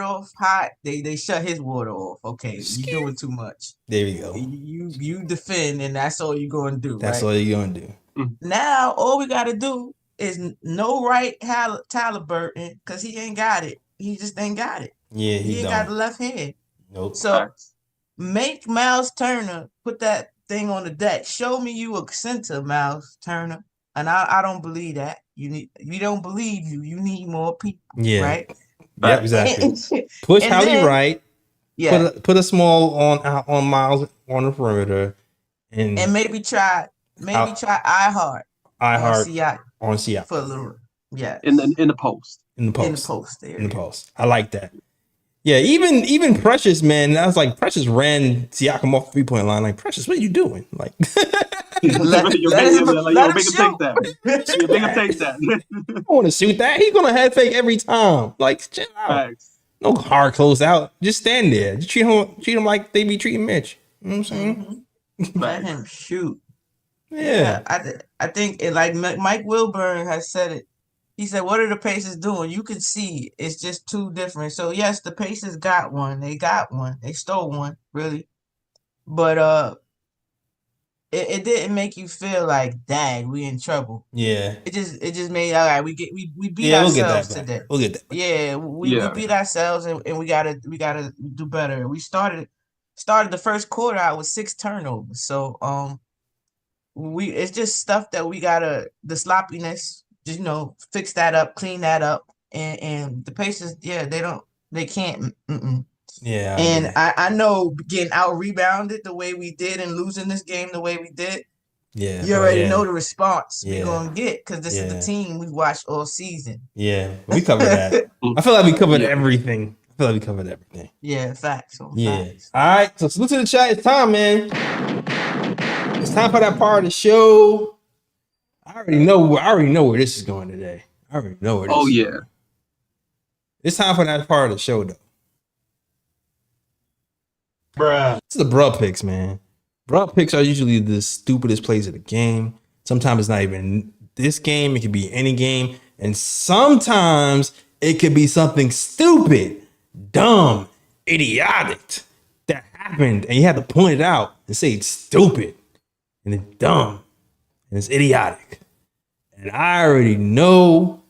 [SPEAKER 4] off hot. They shut his water off. Okay, you're doing too much.
[SPEAKER 2] There you go.
[SPEAKER 4] You defend, and that's all you're gonna do.
[SPEAKER 2] That's all you're gonna do.
[SPEAKER 4] Now all we gotta do is no right Halliburton because he ain't got it. He just ain't got it.
[SPEAKER 2] Yeah, he
[SPEAKER 4] ain't got the left hand.
[SPEAKER 2] Nope.
[SPEAKER 4] So make Miles Turner put that thing on the deck. Show me you a center, Miles Turner. And I don't believe that. You don't believe you need more people. Yeah. Right?
[SPEAKER 2] Yeah, exactly. Push Hallie right. Yeah. Put a small on Miles on the perimeter. And
[SPEAKER 4] maybe try iHeart
[SPEAKER 2] on Seattle.
[SPEAKER 4] For a little. Yeah.
[SPEAKER 3] In the post.
[SPEAKER 2] In the post. I like that. Yeah, even Precious, man. I was like, Precious ran Siakam off the 3-point line. Like, Precious, what are you doing? Like,
[SPEAKER 3] make him take that.
[SPEAKER 2] I want to shoot that. He's gonna head fake every time. Like, chill out. Thanks. No hard close out. Just stand there. Just treat him like they be treating Mitch. You know what I'm saying?
[SPEAKER 4] Let him shoot.
[SPEAKER 2] Yeah.
[SPEAKER 4] I think like Mike Wilburn has said it. He said, what are the Pacers doing? You can see it's just too different. So, yes, the Pacers got one. They got one. They stole one, really. But it didn't make you feel like, dang, we in trouble.
[SPEAKER 2] Yeah.
[SPEAKER 4] It just made, all right, we beat ourselves today.
[SPEAKER 2] We'll get that.
[SPEAKER 4] Yeah, we beat ourselves and we gotta do better. We started the first quarter out with 6 turnovers. So it's just stuff that we gotta, the sloppiness, just, fix that up, clean that up, and the Pacers, they can't.
[SPEAKER 2] Yeah,
[SPEAKER 4] and I know getting out rebounded the way we did and losing this game the way we did.
[SPEAKER 2] Yeah,
[SPEAKER 4] you already know the response we're gonna get because this is the team we watched all season.
[SPEAKER 2] Yeah, we covered that. I feel like we covered everything.
[SPEAKER 4] Yeah, facts.
[SPEAKER 2] Facts. All right, so salute to the chat. It's time, man. It's time for that part of the show. I already know where this is going today. It's time for that part of the show, though. Bruh. This is the bruh picks, man. Bruh picks are usually the stupidest plays of the game. Sometimes it's not even this game. It could be any game. And sometimes it could be something stupid, dumb, idiotic that happened. And you have to point it out and say it's stupid and it's dumb and it's idiotic. And I already know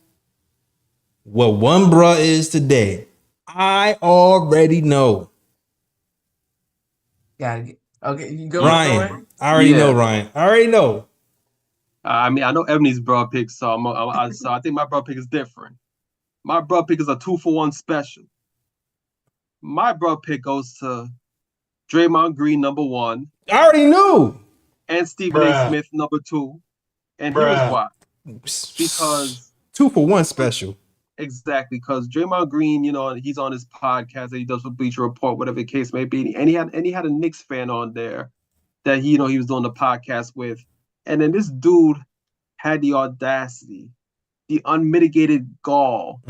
[SPEAKER 2] what one bruh is today. I already know.
[SPEAKER 4] Gotta get okay. You go
[SPEAKER 2] Ryan.
[SPEAKER 4] ahead.
[SPEAKER 2] I already know, Ryan. I already know.
[SPEAKER 3] I mean, I know Ebony's bro pick, so so I think my bro pick is different. My bro pick is a 2-for-1 special. My bro pick goes to Draymond Green, number 1,
[SPEAKER 2] I already knew.
[SPEAKER 3] and Stephen A. Smith, number 2. And here's why. Because
[SPEAKER 2] 2-for-1 special.
[SPEAKER 3] exactly, because Draymond Green, he's on his podcast that he does with Bleacher Report, whatever the case may be, and he had a Knicks fan on there that he was doing the podcast with, and then this dude had the audacity, the unmitigated gall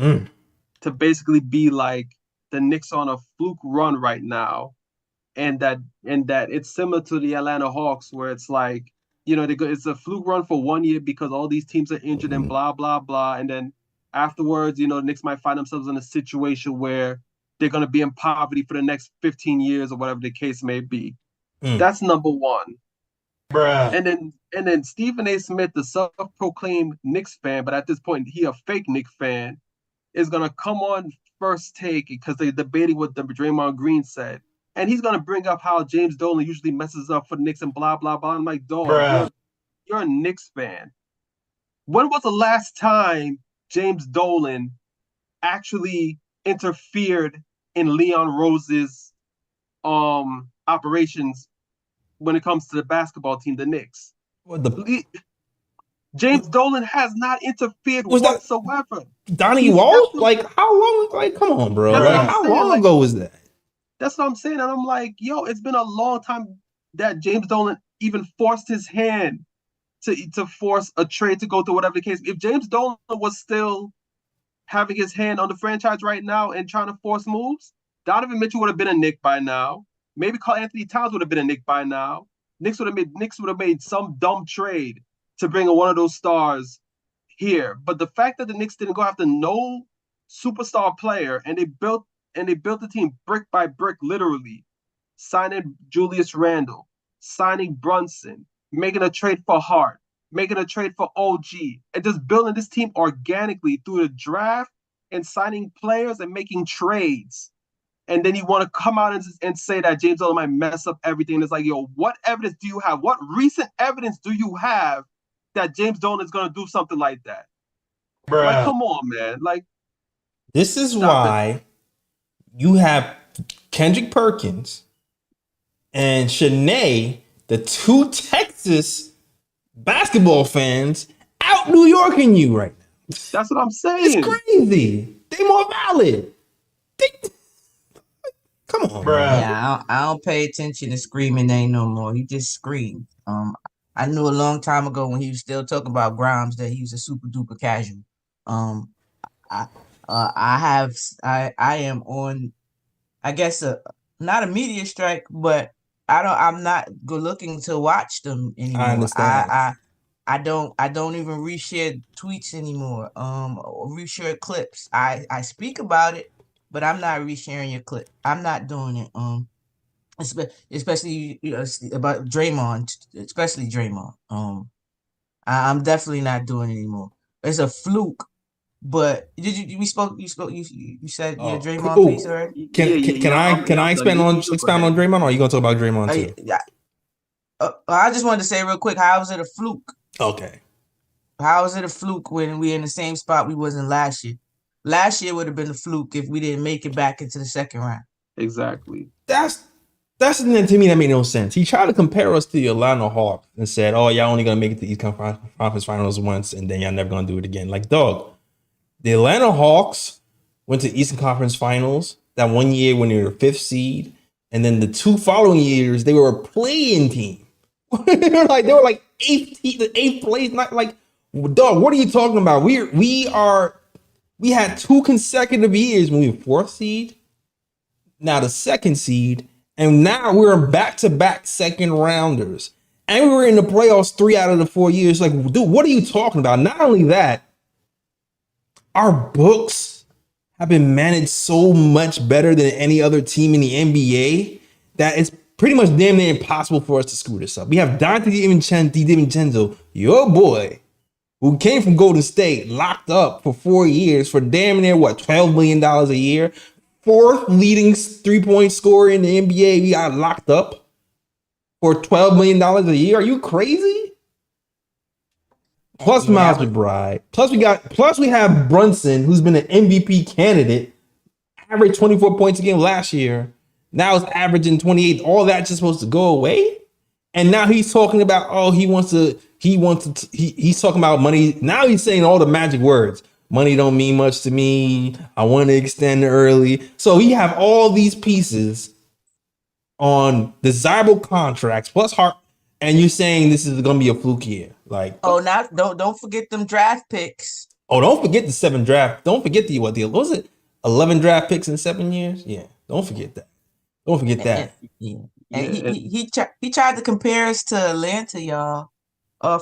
[SPEAKER 3] to basically be like the Knicks on a fluke run right now, and that it's similar to the Atlanta Hawks where it's like, it's a fluke run for 1 year because all these teams are injured and blah blah blah, and then afterwards, the Knicks might find themselves in a situation where they're going to be in poverty for the next 15 years or whatever the case may be. That's number 1. And then Stephen A. Smith, the self-proclaimed Knicks fan, but at this point he a fake Knicks fan, is gonna come on First Take because they're debating what the Draymond Green said, and he's gonna bring up how James Dolan usually messes up for the Knicks and blah blah blah. I'm like, dog, you're a Knicks fan. When was the last time James Dolan actually interfered in Leon Rose's operations when it comes to the basketball team, the Knicks? James Dolan has not interfered whatsoever.
[SPEAKER 2] Donnie Walsh? Like, how long? Like, come on, bro. Like, how long ago was that?
[SPEAKER 3] That's what I'm saying. And I'm like, yo, it's been a long time that James Dolan even forced his hand to force a trade to go through, whatever the case. If James Dolan was still having his hand on the franchise right now and trying to force moves, Donovan Mitchell would have been a Knick by now. Maybe Karl Anthony Towns would have been a Knick by now. Knicks would have made some dumb trade to bring one of those stars here. But the fact that the Knicks didn't go after no superstar player and they built the team brick by brick, literally, signing Julius Randle, signing Brunson, making a trade for Hart, making a trade for OG, and just building this team organically through the draft and signing players and making trades. And then you want to come out and say that James Dolan might mess up everything. It's like, yo, what evidence do you have? What recent evidence do you have that James Dolan is going to do something like that? Like, come on, man. Like,
[SPEAKER 2] this is why you have Kendrick Perkins and Shanae, the 2 Texas basketball fans, out New Yorking you right now.
[SPEAKER 3] That's what I'm saying.
[SPEAKER 2] It's crazy. They more valid. Come on, bro.
[SPEAKER 4] Yeah, I don't pay attention to screaming name no more. He just screamed. I knew a long time ago when he was still talking about Grimes that he was a super duper casual. I am on, I guess, not a media strike, but I'm not looking to watch them anymore.
[SPEAKER 2] I understand.
[SPEAKER 4] I don't even reshare tweets anymore. Or reshare clips. I speak about it, but I'm not resharing your clip. I'm not doing it. Especially about Draymond, especially Draymond. I'm definitely not doing it anymore. It's a fluke. But you said your Draymond piece already?
[SPEAKER 2] Can I expand on Draymond, or are you gonna talk about Draymond too?
[SPEAKER 4] I just wanted to say real quick, how is it a fluke?
[SPEAKER 2] Okay.
[SPEAKER 4] How is it a fluke when we in the same spot we wasn't last year? Last year would have been a fluke if we didn't make it back into the second round.
[SPEAKER 3] Exactly.
[SPEAKER 2] That's something to me that made no sense. He tried to compare us to the Atlanta Hawks and said, "Oh, y'all only gonna make it to East Conference Finals once, and then y'all never gonna do it again." Like, dog, the Atlanta Hawks went to Eastern Conference Finals that 1 year when they were 5th seed, and then the 2 following years they were a play-in team. they were like 8th place. Not like, dog. What are you talking about? We had 2 consecutive years when we were 4th seed, now the 2nd seed, and now we're back-to-back second rounders. And we were in the playoffs 3 out of the 4 years. Like, dude, what are you talking about? Not only that, our books have been managed so much better than any other team in the NBA that it's pretty much damn near impossible for us to screw this up. We have Dante DiVincenzo, your boy, who came from Golden State, locked up for 4 years for damn near what, $12 million a year. Fourth leading 3-point scorer in the NBA. We got locked up for $12 million a year. Are you crazy? Plus Miles McBride. Plus we have Brunson, who's been an MVP candidate, averaged 24 points a game last year. Now it's averaging 28. All that's just supposed to go away. And now he's talking about, he's talking about money. Now he's saying all the magic words. Money don't mean much to me. I want to extend early. So he have all these pieces on desirable contracts plus heart, and you're saying this is going to be a fluke year. Like,
[SPEAKER 4] now don't forget them draft picks.
[SPEAKER 2] Oh, don't forget the 7 draft. Don't forget what was it? 11 draft picks in 7 years. Yeah, don't forget that. Don't forget that.
[SPEAKER 4] And he tried to compare us to Atlanta, y'all.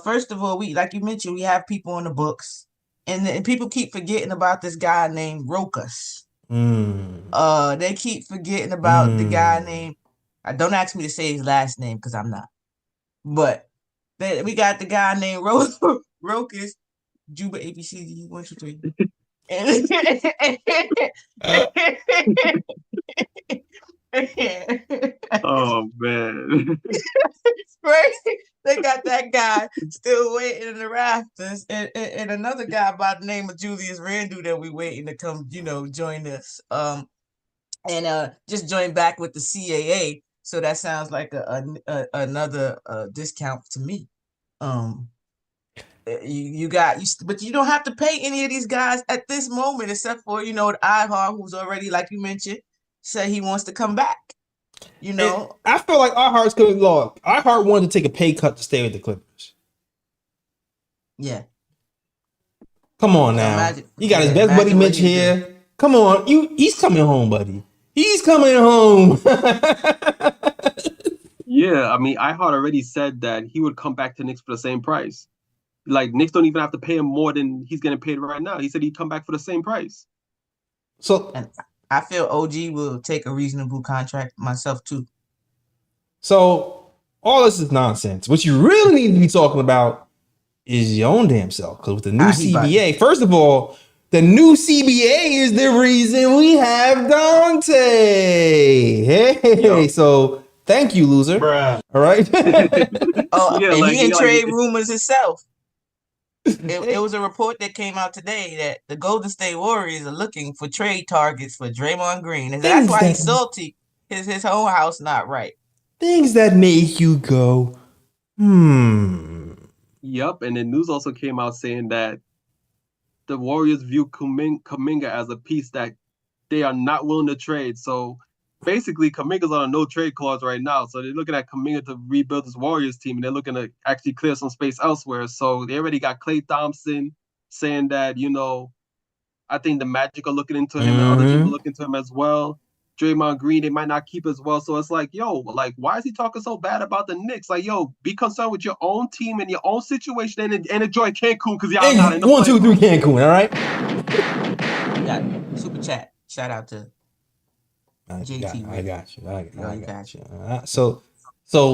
[SPEAKER 4] First of all, we, like you mentioned, we have people on the books, and people keep forgetting about this guy named Rokas. They keep forgetting about the guy named. Don't ask me to say his last name because I'm not. But we got the guy named Rokas, Juba ABCD 1 2 3.
[SPEAKER 3] Oh man.
[SPEAKER 4] Right? They got that guy still waiting in the rafters, and another guy by the name of Julius Randle that we waiting to come, join us. And just join back with the CAA. So that sounds like another discount to me. But you don't have to pay any of these guys at this moment, except for Ihar, who's already, like you mentioned, said he wants to come back.
[SPEAKER 2] And I feel like Ihart's coming along. Ihart wanted to take a pay cut to stay with the Clippers.
[SPEAKER 4] Yeah.
[SPEAKER 2] Come on now. You got his best buddy Mitch here. Come on. He's coming home, buddy. He's coming home.
[SPEAKER 3] Yeah, I mean, Ihart already said that he would come back to Knicks for the same price. Like, Knicks don't even have to pay him more than he's getting paid right now. He said he'd come back for the same price.
[SPEAKER 2] So,
[SPEAKER 4] and I feel OG will take a reasonable contract myself too.
[SPEAKER 2] So all this is nonsense. What you really need to be talking about is your own damn self. Because with the new CBA, first of all, the new CBA is the reason we have Dante. Hey, so thank you, loser.
[SPEAKER 5] Bruh.
[SPEAKER 2] All right.
[SPEAKER 4] He in trade rumors himself. It was a report that came out today that the Golden State Warriors are looking for trade targets for Draymond Green, and that's why he's salty. His own house not right.
[SPEAKER 2] Things that make you go,
[SPEAKER 3] Yup, and then news also came out saying that the Warriors view Kuminga as a piece that they are not willing to trade. So basically, Kuminga's on a no trade clause right now. So they're looking at Kuminga to rebuild this Warriors team, and they're looking to actually clear some space elsewhere. So they already got Klay Thompson saying that, I think the Magic are looking into him, and other teams are looking into him as well. Draymond Green, they might not keep as well. So it's like, why is he talking so bad about the Knicks? Like, be concerned with your own team and your own situation and enjoy Cancun because y'all not in the
[SPEAKER 2] 1, 2, 3 Cancun, all right?
[SPEAKER 4] Yeah, super chat. Shout out to JT.
[SPEAKER 2] I got you. So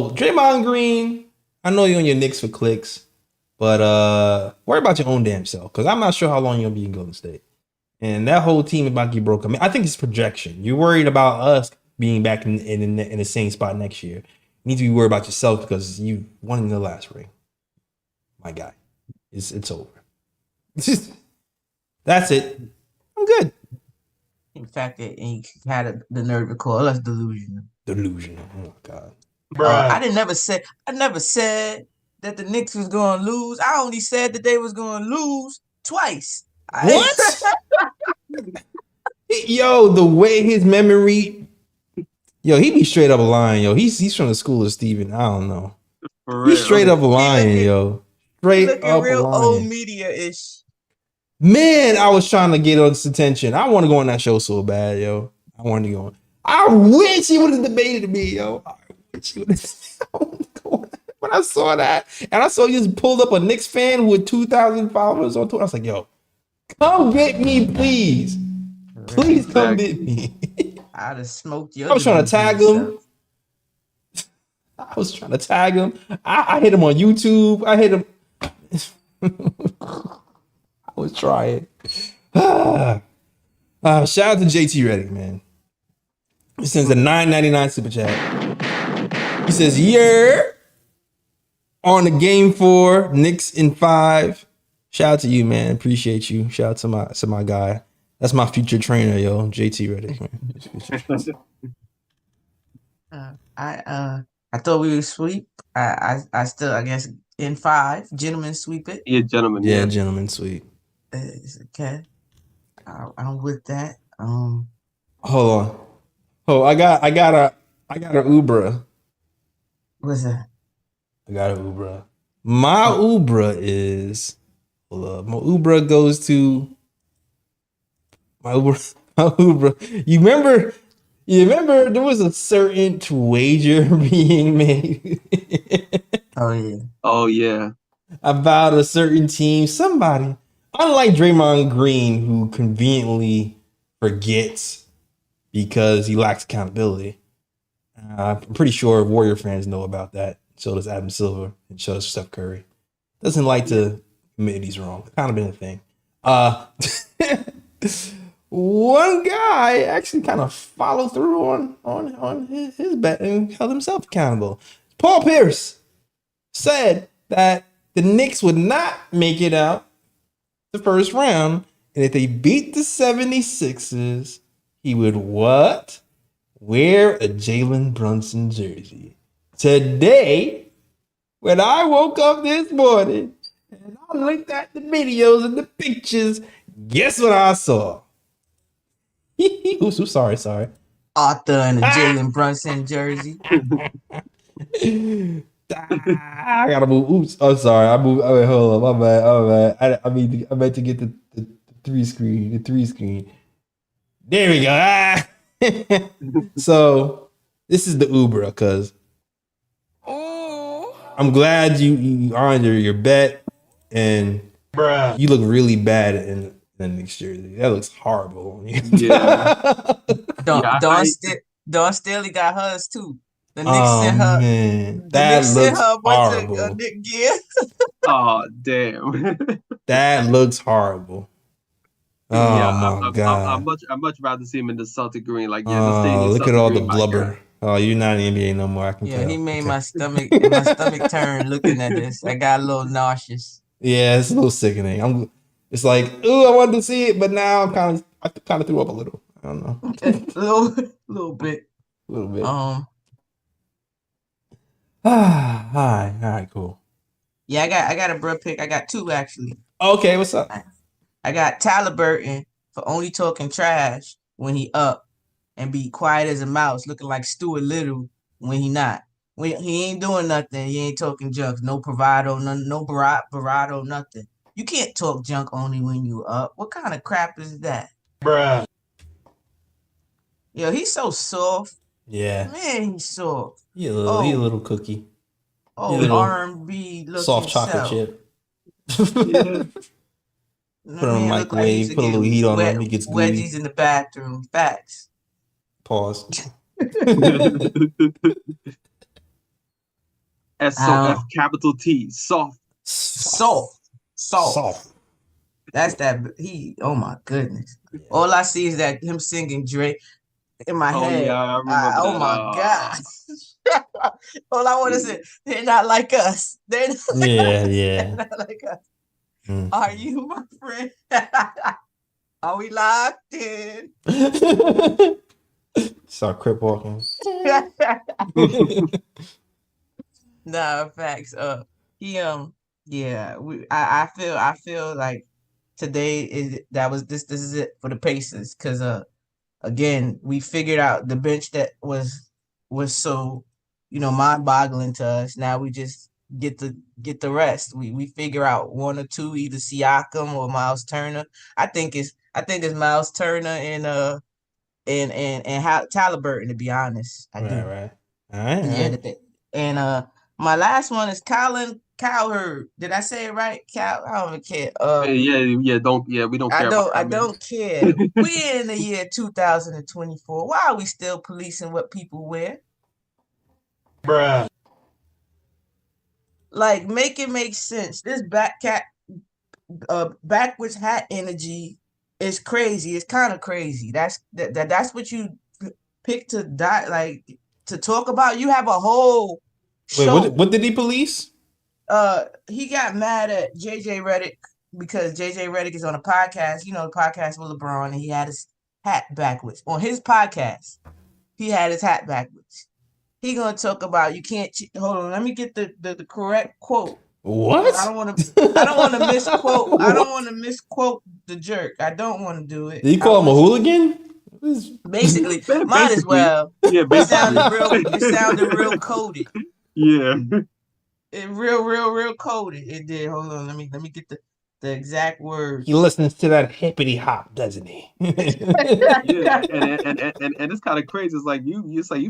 [SPEAKER 2] Draymond Green, I know you're on your Knicks for clicks, but worry about your own damn self because I'm not sure how long you're gonna be in Golden State. And that whole team about to get broken. I mean, I think it's projection. You're worried about us being back in the same spot next year. You need to be worried about yourself because you won in the last ring. My guy, it's over. That's it. I'm good.
[SPEAKER 4] In fact, he had the nerve to call us delusional.
[SPEAKER 2] Delusional. Oh God.
[SPEAKER 4] I never said that the Knicks was going to lose. I only said that they was going to lose twice.
[SPEAKER 2] What? Yo, the way his memory, he be straight up lying, yo. He's from the school of Steven. I don't know. He's straight up lying, yo. Straight up
[SPEAKER 4] real
[SPEAKER 2] lying.
[SPEAKER 4] old media-ish.
[SPEAKER 2] Man, I was trying to get his attention. I want to go on that show so bad, yo. I wanted to go on. I wish he would have debated me, yo. I wish he would have. When I saw that, and I saw you just pulled up a Knicks fan with 2,000 followers on Twitter, I was like, yo, come get me, please. Please come get me.
[SPEAKER 4] I'd have smoked you.
[SPEAKER 2] I was trying to tag him. I hit him on YouTube. I hit him. I was trying. Shout out to JT Reddick, man. He sends a $9.99 super chat. He says, "Yeah, on the game 4, Knicks in 5." Shout out to you, man. Appreciate you. Shout out to my guy. That's my future trainer, yo. JT Reddick, man.
[SPEAKER 4] I thought we would sweep. I still, I guess, in 5, gentlemen sweep it.
[SPEAKER 3] Yeah, gentlemen.
[SPEAKER 2] Yeah,
[SPEAKER 3] Yeah.
[SPEAKER 2] gentlemen, sweet.
[SPEAKER 4] Okay, I'm with that.
[SPEAKER 2] Hold on. Oh, I got a Ubra.
[SPEAKER 4] What's that?
[SPEAKER 2] I got an Ubra. My Ubra is, hold up. My Ubra goes to my Ubra. My Ubra. You remember there was a certain wager being made.
[SPEAKER 4] Oh yeah.
[SPEAKER 3] Oh yeah.
[SPEAKER 2] About a certain team. Somebody, unlike Draymond Green, who conveniently forgets because he lacks accountability. I'm pretty sure Warrior fans know about that. So does Adam Silver and so does Steph Curry. Doesn't like to admit he's wrong. Kind of been a thing. One guy actually kind of followed through on his bet and held himself accountable. Paul Pierce said that the Knicks would not make it out the first round, and if they beat the 76ers, he would what? Wear a Jalen Brunson jersey. Today, when I woke up this morning and I looked at the videos and the pictures, guess what I saw? Oops, sorry.
[SPEAKER 4] Arthur and a Jalen Brunson jersey.
[SPEAKER 2] I gotta move. Oops, I'm sorry. I moved. Oh, wait, hold on. My bad. I meant to get the 3 screen. The 3 screen. There we go. So this is the Uber, because I'm glad you earned your bet, and you look really bad in the Knicks jersey. That looks horrible on you.
[SPEAKER 3] Yeah.
[SPEAKER 4] Dawn Staley got hers too. The Knicks sent her.
[SPEAKER 2] Man,
[SPEAKER 4] The Knicks sent her a bunch
[SPEAKER 2] horrible.
[SPEAKER 4] of Knick gear.
[SPEAKER 3] Oh damn.
[SPEAKER 2] That looks horrible. Oh
[SPEAKER 3] Yeah,
[SPEAKER 2] my god!
[SPEAKER 3] I much rather see him in the Celtic green. Like, yeah, let's stay in the
[SPEAKER 2] Look
[SPEAKER 3] Celtic
[SPEAKER 2] at all the
[SPEAKER 3] green, my guy.
[SPEAKER 2] blubber. Oh, you're not in the NBA no more. I can tell.
[SPEAKER 4] Yeah, he made
[SPEAKER 2] Okay.
[SPEAKER 4] my stomach turn looking at this. I got a little nauseous.
[SPEAKER 2] Yeah, it's a little sickening. It's like, ooh, I wanted to see it, but now I kind of threw up a little. I don't know.
[SPEAKER 4] a little bit.
[SPEAKER 2] A little bit.
[SPEAKER 4] All
[SPEAKER 2] right, cool.
[SPEAKER 4] Yeah, I got a bro pick. I got 2 actually.
[SPEAKER 2] Okay, what's up?
[SPEAKER 4] I got Tyler Burton for only talking trash when he up and be quiet as a mouse, looking like Stuart Little when he not. When he ain't doing nothing, he ain't talking junk. No bravado, no bravado, nothing. You can't talk junk only when you up. What kind of crap is that?
[SPEAKER 2] Bruh.
[SPEAKER 4] Yo, he's so soft.
[SPEAKER 2] Yeah.
[SPEAKER 4] Man, he's soft.
[SPEAKER 2] He a little cookie.
[SPEAKER 4] R&B looking
[SPEAKER 2] soft chocolate chip.
[SPEAKER 3] Yeah.
[SPEAKER 2] Put on a microwave, put a little heat on him, he gets gooey.
[SPEAKER 4] Wedgies in the bathroom. Facts.
[SPEAKER 2] Pause.
[SPEAKER 3] SOF capital T. Soft.
[SPEAKER 4] Soft. That's that. Oh my goodness. All I see is that him singing Drake in my head.
[SPEAKER 3] Yeah, I remember that.
[SPEAKER 4] Oh my God. All I want to say, they're not like us. They're not
[SPEAKER 2] They're
[SPEAKER 4] not like us. Are you my friend? Are we locked in?
[SPEAKER 2] Start crip walking.
[SPEAKER 4] Nah, facts. I feel like today this is it for the Pacers, because again, we figured out the bench that was so mind-boggling to us. Now we just get the rest. We figure out 1 or 2, either Siakam or Miles Turner. I think it's Miles Turner and Halliburton, to be honest. I do.
[SPEAKER 2] Right. All right.
[SPEAKER 4] Yeah. And my last one is Colin Cowherd. Did I say it right? I don't care.
[SPEAKER 3] We don't care.
[SPEAKER 4] I don't care. We're in the year 2024. Why are we still policing what people wear?
[SPEAKER 2] Bruh.
[SPEAKER 4] Like, make it make sense. This back cap backwards hat energy is crazy. It's kind of crazy. That's what you pick to die, like to talk about. You have a whole
[SPEAKER 2] Wait,
[SPEAKER 4] show.
[SPEAKER 2] what did he police?
[SPEAKER 4] He got mad at JJ Redick because JJ Redick is on a podcast. You know, the podcast with LeBron, and he had his hat backwards on his podcast. He had his hat backwards. He gonna talk about you can't. Hold on, let me get the correct quote.
[SPEAKER 2] What?
[SPEAKER 4] I don't want to misquote. I don't want to misquote the jerk. I don't want to do it.
[SPEAKER 2] Did you call him a hooligan?
[SPEAKER 4] Basically, might as
[SPEAKER 3] Basically.
[SPEAKER 4] well.
[SPEAKER 3] Yeah,
[SPEAKER 4] It
[SPEAKER 3] basically.
[SPEAKER 4] sounded real coded.
[SPEAKER 3] Yeah.
[SPEAKER 4] It real coded. It did. Hold on. Let me get the exact words.
[SPEAKER 2] He listens to that hippity hop, doesn't he?
[SPEAKER 3] Yeah, and it's kind of crazy. It's like you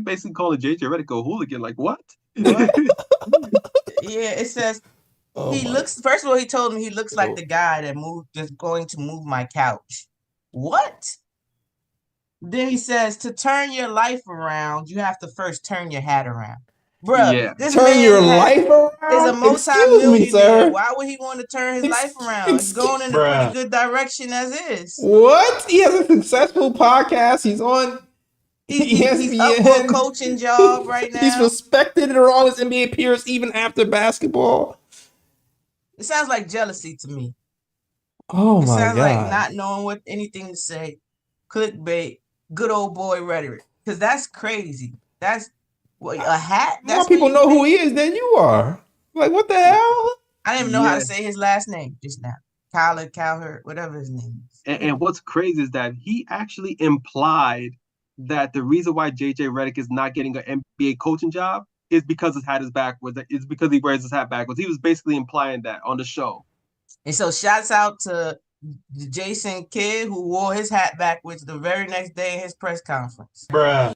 [SPEAKER 3] basically calling JJ Redick a hooligan. Like what?
[SPEAKER 4] Yeah, it says he looks. First of all, he told me he looks like the guy that's going to move my couch. What? Then he says to turn your life around, you have to first turn your hat around. Bruh,
[SPEAKER 3] Yeah.
[SPEAKER 4] this
[SPEAKER 2] Turn
[SPEAKER 4] man
[SPEAKER 2] your life around?
[SPEAKER 4] is a
[SPEAKER 2] Excuse
[SPEAKER 4] multi-millionaire.
[SPEAKER 2] me, sir.
[SPEAKER 4] Why would he want to turn his life around? He's going in a pretty good direction as is.
[SPEAKER 2] What? He has a successful podcast. He's on
[SPEAKER 4] He's up for a coaching job right now.
[SPEAKER 2] He's respected around his NBA peers even after basketball.
[SPEAKER 4] It sounds like jealousy to me.
[SPEAKER 2] Oh
[SPEAKER 4] It
[SPEAKER 2] my
[SPEAKER 4] sounds
[SPEAKER 2] God.
[SPEAKER 4] like not knowing anything to say. Clickbait, good old boy rhetoric. Because that's crazy. That's a hat.
[SPEAKER 2] More people know who he is than you are. Like, what the hell?
[SPEAKER 4] I didn't even know how to say his last name just now. Cowherd, whatever his name is.
[SPEAKER 3] And what's crazy is that he actually implied that the reason why JJ Redick is not getting an NBA coaching job is because his hat is backwards. It's because he wears his hat backwards. He was basically implying that on the show.
[SPEAKER 4] And so shouts out to Jason Kidd, who wore his hat backwards the very next day in his press conference.
[SPEAKER 2] Bruh.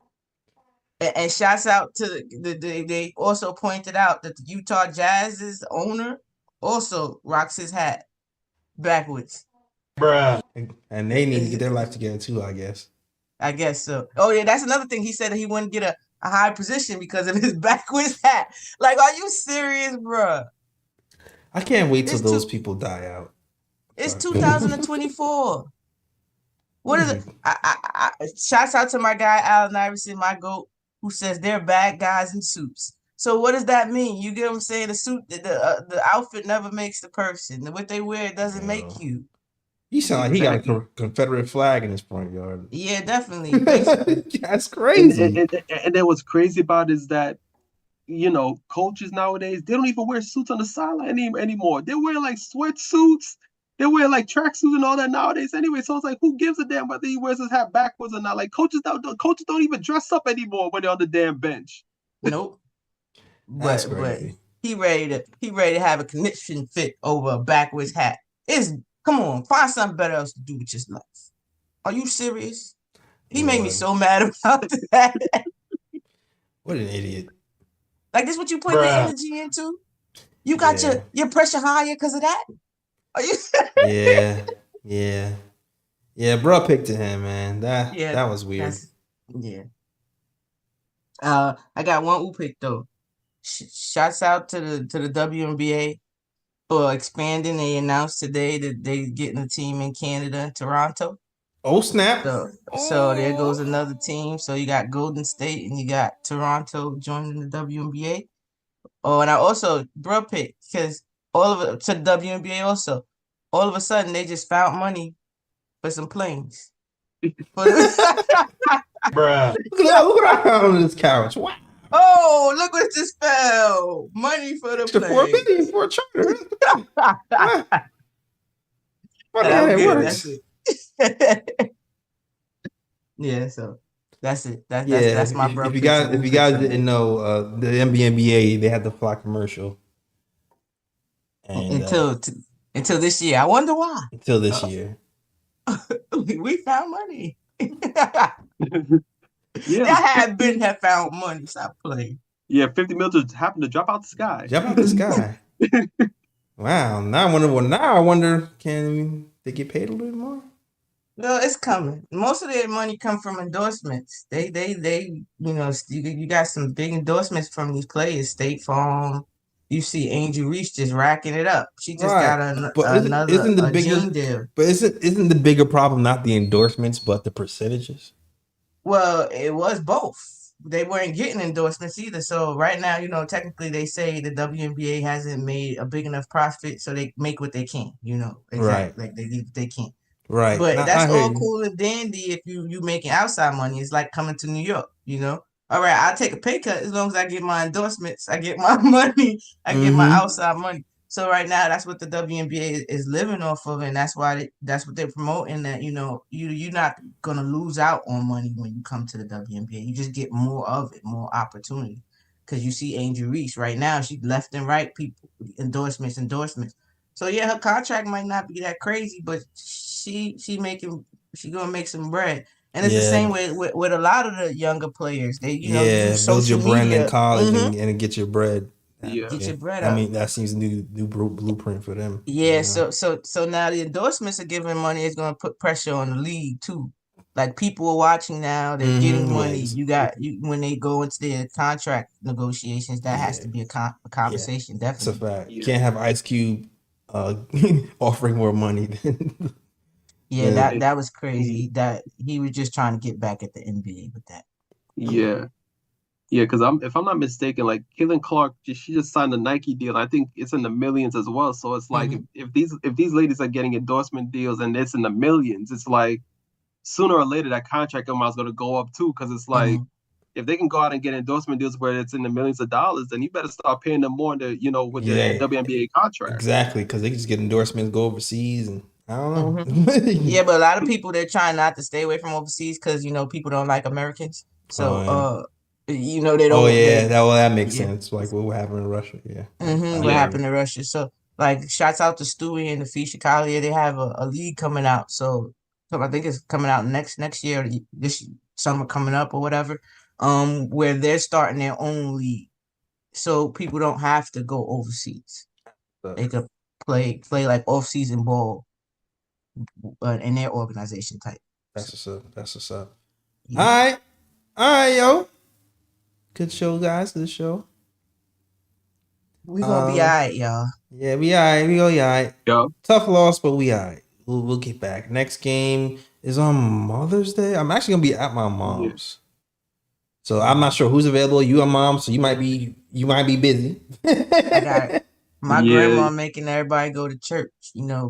[SPEAKER 4] And shouts out to they also pointed out that the Utah Jazz's owner also rocks his hat backwards.
[SPEAKER 2] Bruh. And they need to get their life together too, I guess.
[SPEAKER 4] I guess so. Oh yeah, that's another thing. He said that he wouldn't get a high position because of his backwards hat. Like, are you serious, bruh?
[SPEAKER 2] I can't wait till those people die out.
[SPEAKER 4] It's 2024. What is it? I shouts out to my guy Allen Iverson, my GOAT, who says they're bad guys in suits. So what does that mean? You get what I'm saying? The suit, the outfit never makes the person. What they wear doesn't make you.
[SPEAKER 2] You sound like he got a Confederate flag in his front yard.
[SPEAKER 4] Yeah, definitely.
[SPEAKER 2] That's crazy.
[SPEAKER 3] And then what's crazy about it is that, you know, coaches nowadays, they don't even wear suits on the sideline anymore. They wear like sweatsuits. They wear like tracksuits and all that nowadays anyway. So it's like, who gives a damn whether he wears his hat backwards or not? Like coaches don't even dress up anymore when they're on the damn bench.
[SPEAKER 4] Nope.
[SPEAKER 2] That's
[SPEAKER 4] but
[SPEAKER 2] crazy.
[SPEAKER 4] he ready to have a connection fit over a backwards hat. Come on, find something better else to do with your life. Are you serious? He made me so mad about that.
[SPEAKER 2] What an idiot.
[SPEAKER 4] Like, this what you put the energy into? You got your pressure higher because of that? Are you
[SPEAKER 2] Yeah, bro picked to him, man. That was weird.
[SPEAKER 4] I got one who picked though. Shouts out to the WNBA for expanding. They announced today that they getting a team in Canada, Toronto.
[SPEAKER 2] Oh snap!
[SPEAKER 4] So there goes another team. So you got Golden State and you got Toronto joining the WNBA. Oh, and I also bro picked because to the WNBA also. All of a sudden they just found money for some planes.
[SPEAKER 2] Bruh. Look at what I found on this couch. Wow.
[SPEAKER 4] Oh, look what just fell. Money for the
[SPEAKER 2] $4 million for a charter.
[SPEAKER 4] That's it. Yeah, so that's it. That's my brother.
[SPEAKER 2] If you guys didn't know, the NBA they had the fly commercial. And,
[SPEAKER 4] until this year. I wonder why.
[SPEAKER 2] Until this year.
[SPEAKER 4] We found money. That had found money. Stop playing.
[SPEAKER 3] Yeah, 50 mil just happened to drop out the sky.
[SPEAKER 2] Wow. Now I wonder, can they get paid a little more?
[SPEAKER 4] No, it's coming. Most of their money come from endorsements. They you got some big endorsements from these players. State Farm, you see Angel Reese just racking it up. She just
[SPEAKER 2] Right.
[SPEAKER 4] got
[SPEAKER 2] But
[SPEAKER 4] another
[SPEAKER 2] isn't the
[SPEAKER 4] a
[SPEAKER 2] biggest
[SPEAKER 4] gene deal.
[SPEAKER 2] but isn't the bigger problem not the endorsements but the percentages?
[SPEAKER 4] Well, it was both. They weren't getting endorsements either. So right now, technically they say the WNBA hasn't made a big enough profit, so they make what they can.
[SPEAKER 2] Right.
[SPEAKER 4] Exactly, like they leave what they can.
[SPEAKER 2] Right.
[SPEAKER 4] But
[SPEAKER 2] Now
[SPEAKER 4] that's
[SPEAKER 2] I hear
[SPEAKER 4] all
[SPEAKER 2] you.
[SPEAKER 4] cool and dandy if you making outside money. It's like coming to New York. All right, I'll take a pay cut as long as I get my endorsements, I get my money, I get my
[SPEAKER 2] Mm-hmm.
[SPEAKER 4] outside money. So right now, that's what the WNBA is living off of, and that's what they're promoting. That you're not gonna lose out on money when you come to the WNBA. You just get more of it, more opportunity. Because you see Angel Reese right now, she left and right people endorsements. So yeah, her contract might not be that crazy, but she gonna make some bread. And it's the same
[SPEAKER 2] Yeah.
[SPEAKER 4] way with a lot of the younger players. They
[SPEAKER 2] Yeah.
[SPEAKER 4] use
[SPEAKER 2] Build your
[SPEAKER 4] social
[SPEAKER 2] brand in
[SPEAKER 4] media.
[SPEAKER 2] college and get your bread.
[SPEAKER 3] Yeah.
[SPEAKER 4] Get
[SPEAKER 2] Yeah.
[SPEAKER 4] your bread
[SPEAKER 2] I
[SPEAKER 4] up.
[SPEAKER 2] mean that seems new blueprint for them.
[SPEAKER 4] Yeah, so now the endorsements are giving money is gonna put pressure on the league too. Like people are watching now, they're getting
[SPEAKER 2] Mm-hmm.
[SPEAKER 4] money.
[SPEAKER 2] Yeah.
[SPEAKER 4] You got you when they go into their contract negotiations, that has
[SPEAKER 2] Yeah.
[SPEAKER 4] to be a
[SPEAKER 2] Yeah.
[SPEAKER 4] conversation,
[SPEAKER 2] It's a
[SPEAKER 4] definitely.
[SPEAKER 2] fact. You
[SPEAKER 3] Yeah.
[SPEAKER 2] can't have Ice Cube offering more money than
[SPEAKER 4] Yeah,
[SPEAKER 2] than
[SPEAKER 4] that was
[SPEAKER 3] Yeah.
[SPEAKER 4] crazy. That he was just trying to get back at the NBA with that.
[SPEAKER 3] Yeah. Yeah, because if I'm not mistaken, like Caitlin Clark, she just signed a Nike deal. I think it's in the millions as well. So it's like
[SPEAKER 4] Hmm.
[SPEAKER 3] if these ladies are getting endorsement deals and it's in the millions, it's like sooner or later that contract amount is going to go up too. Because it's like
[SPEAKER 4] Hmm.
[SPEAKER 3] if they can go out and get endorsement deals where it's in the millions of dollars, then you better start paying them more to with the
[SPEAKER 2] yeah.
[SPEAKER 3] WNBA contract.
[SPEAKER 2] Exactly, because they can just get endorsements, go overseas, and I
[SPEAKER 4] Hmm.
[SPEAKER 2] don't know.
[SPEAKER 4] Yeah, but a lot of people they're trying not to stay away from overseas because people don't like Americans.
[SPEAKER 2] Oh
[SPEAKER 4] So
[SPEAKER 2] yeah.
[SPEAKER 4] they
[SPEAKER 2] Oh
[SPEAKER 4] don't
[SPEAKER 2] yeah.
[SPEAKER 4] they
[SPEAKER 2] That makes
[SPEAKER 4] yeah.
[SPEAKER 2] sense. Like what happened in Russia. Yeah. I
[SPEAKER 4] What
[SPEAKER 2] hear
[SPEAKER 3] Yeah.
[SPEAKER 2] you.
[SPEAKER 4] happened to Russia? So like shouts out to Stewie and the Fisher Collier. They have a league coming out. So I think it's coming out next year, this summer coming up or whatever. Where they're starting their own league. So people don't have to go overseas.
[SPEAKER 2] So
[SPEAKER 4] They could play like off season ball in their organization type.
[SPEAKER 2] that's what's up. That's what's up. All
[SPEAKER 4] Yeah.
[SPEAKER 2] right. All right, yo. Good show, guys. Good show.
[SPEAKER 4] We gonna be all
[SPEAKER 2] Um.
[SPEAKER 4] right, y'all.
[SPEAKER 2] Yeah, we all right. We go. All right.
[SPEAKER 3] Yeah.
[SPEAKER 2] Tough loss, but we all right. We'll get back. Next game is on Mother's Day. I'm actually gonna be at my
[SPEAKER 3] Yeah.
[SPEAKER 2] mom's, so I'm not sure who's available. You and mom, so you might be busy.
[SPEAKER 4] I got my
[SPEAKER 3] Yeah.
[SPEAKER 4] grandma making everybody go to church.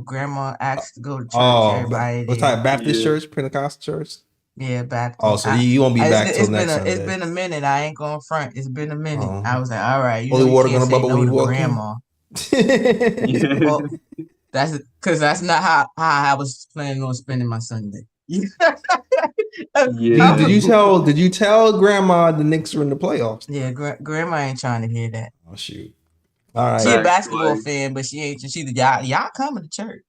[SPEAKER 4] Grandma asked to go to church.
[SPEAKER 2] Oh,
[SPEAKER 4] Everybody
[SPEAKER 2] what
[SPEAKER 4] there.
[SPEAKER 2] type? Baptist
[SPEAKER 3] Yeah.
[SPEAKER 2] church, Pentecostal church?
[SPEAKER 4] Yeah,
[SPEAKER 2] Oh,
[SPEAKER 4] Baptist.
[SPEAKER 2] so you won't be back till next
[SPEAKER 4] It's
[SPEAKER 2] Sunday.
[SPEAKER 4] been a minute. I ain't going front. It's been a minute. I
[SPEAKER 2] Oh,
[SPEAKER 4] was like, all right,
[SPEAKER 2] holy
[SPEAKER 4] you
[SPEAKER 2] water
[SPEAKER 4] can't
[SPEAKER 2] gonna
[SPEAKER 4] say
[SPEAKER 2] bubble when
[SPEAKER 4] no
[SPEAKER 2] you
[SPEAKER 4] to
[SPEAKER 2] walk in.
[SPEAKER 4] grandma.
[SPEAKER 3] Yeah.
[SPEAKER 4] Well, that's because that's not how I was planning on spending my Sunday.
[SPEAKER 2] Did,
[SPEAKER 3] Yeah.
[SPEAKER 2] did you tell did you tell grandma the Knicks are in the playoffs?
[SPEAKER 4] Yeah, grandma ain't trying to hear that.
[SPEAKER 2] Oh shoot. All
[SPEAKER 4] She
[SPEAKER 2] right.
[SPEAKER 4] a
[SPEAKER 3] Facts.
[SPEAKER 4] basketball
[SPEAKER 3] Like.
[SPEAKER 4] fan, but she ain't. She the y'all coming to church.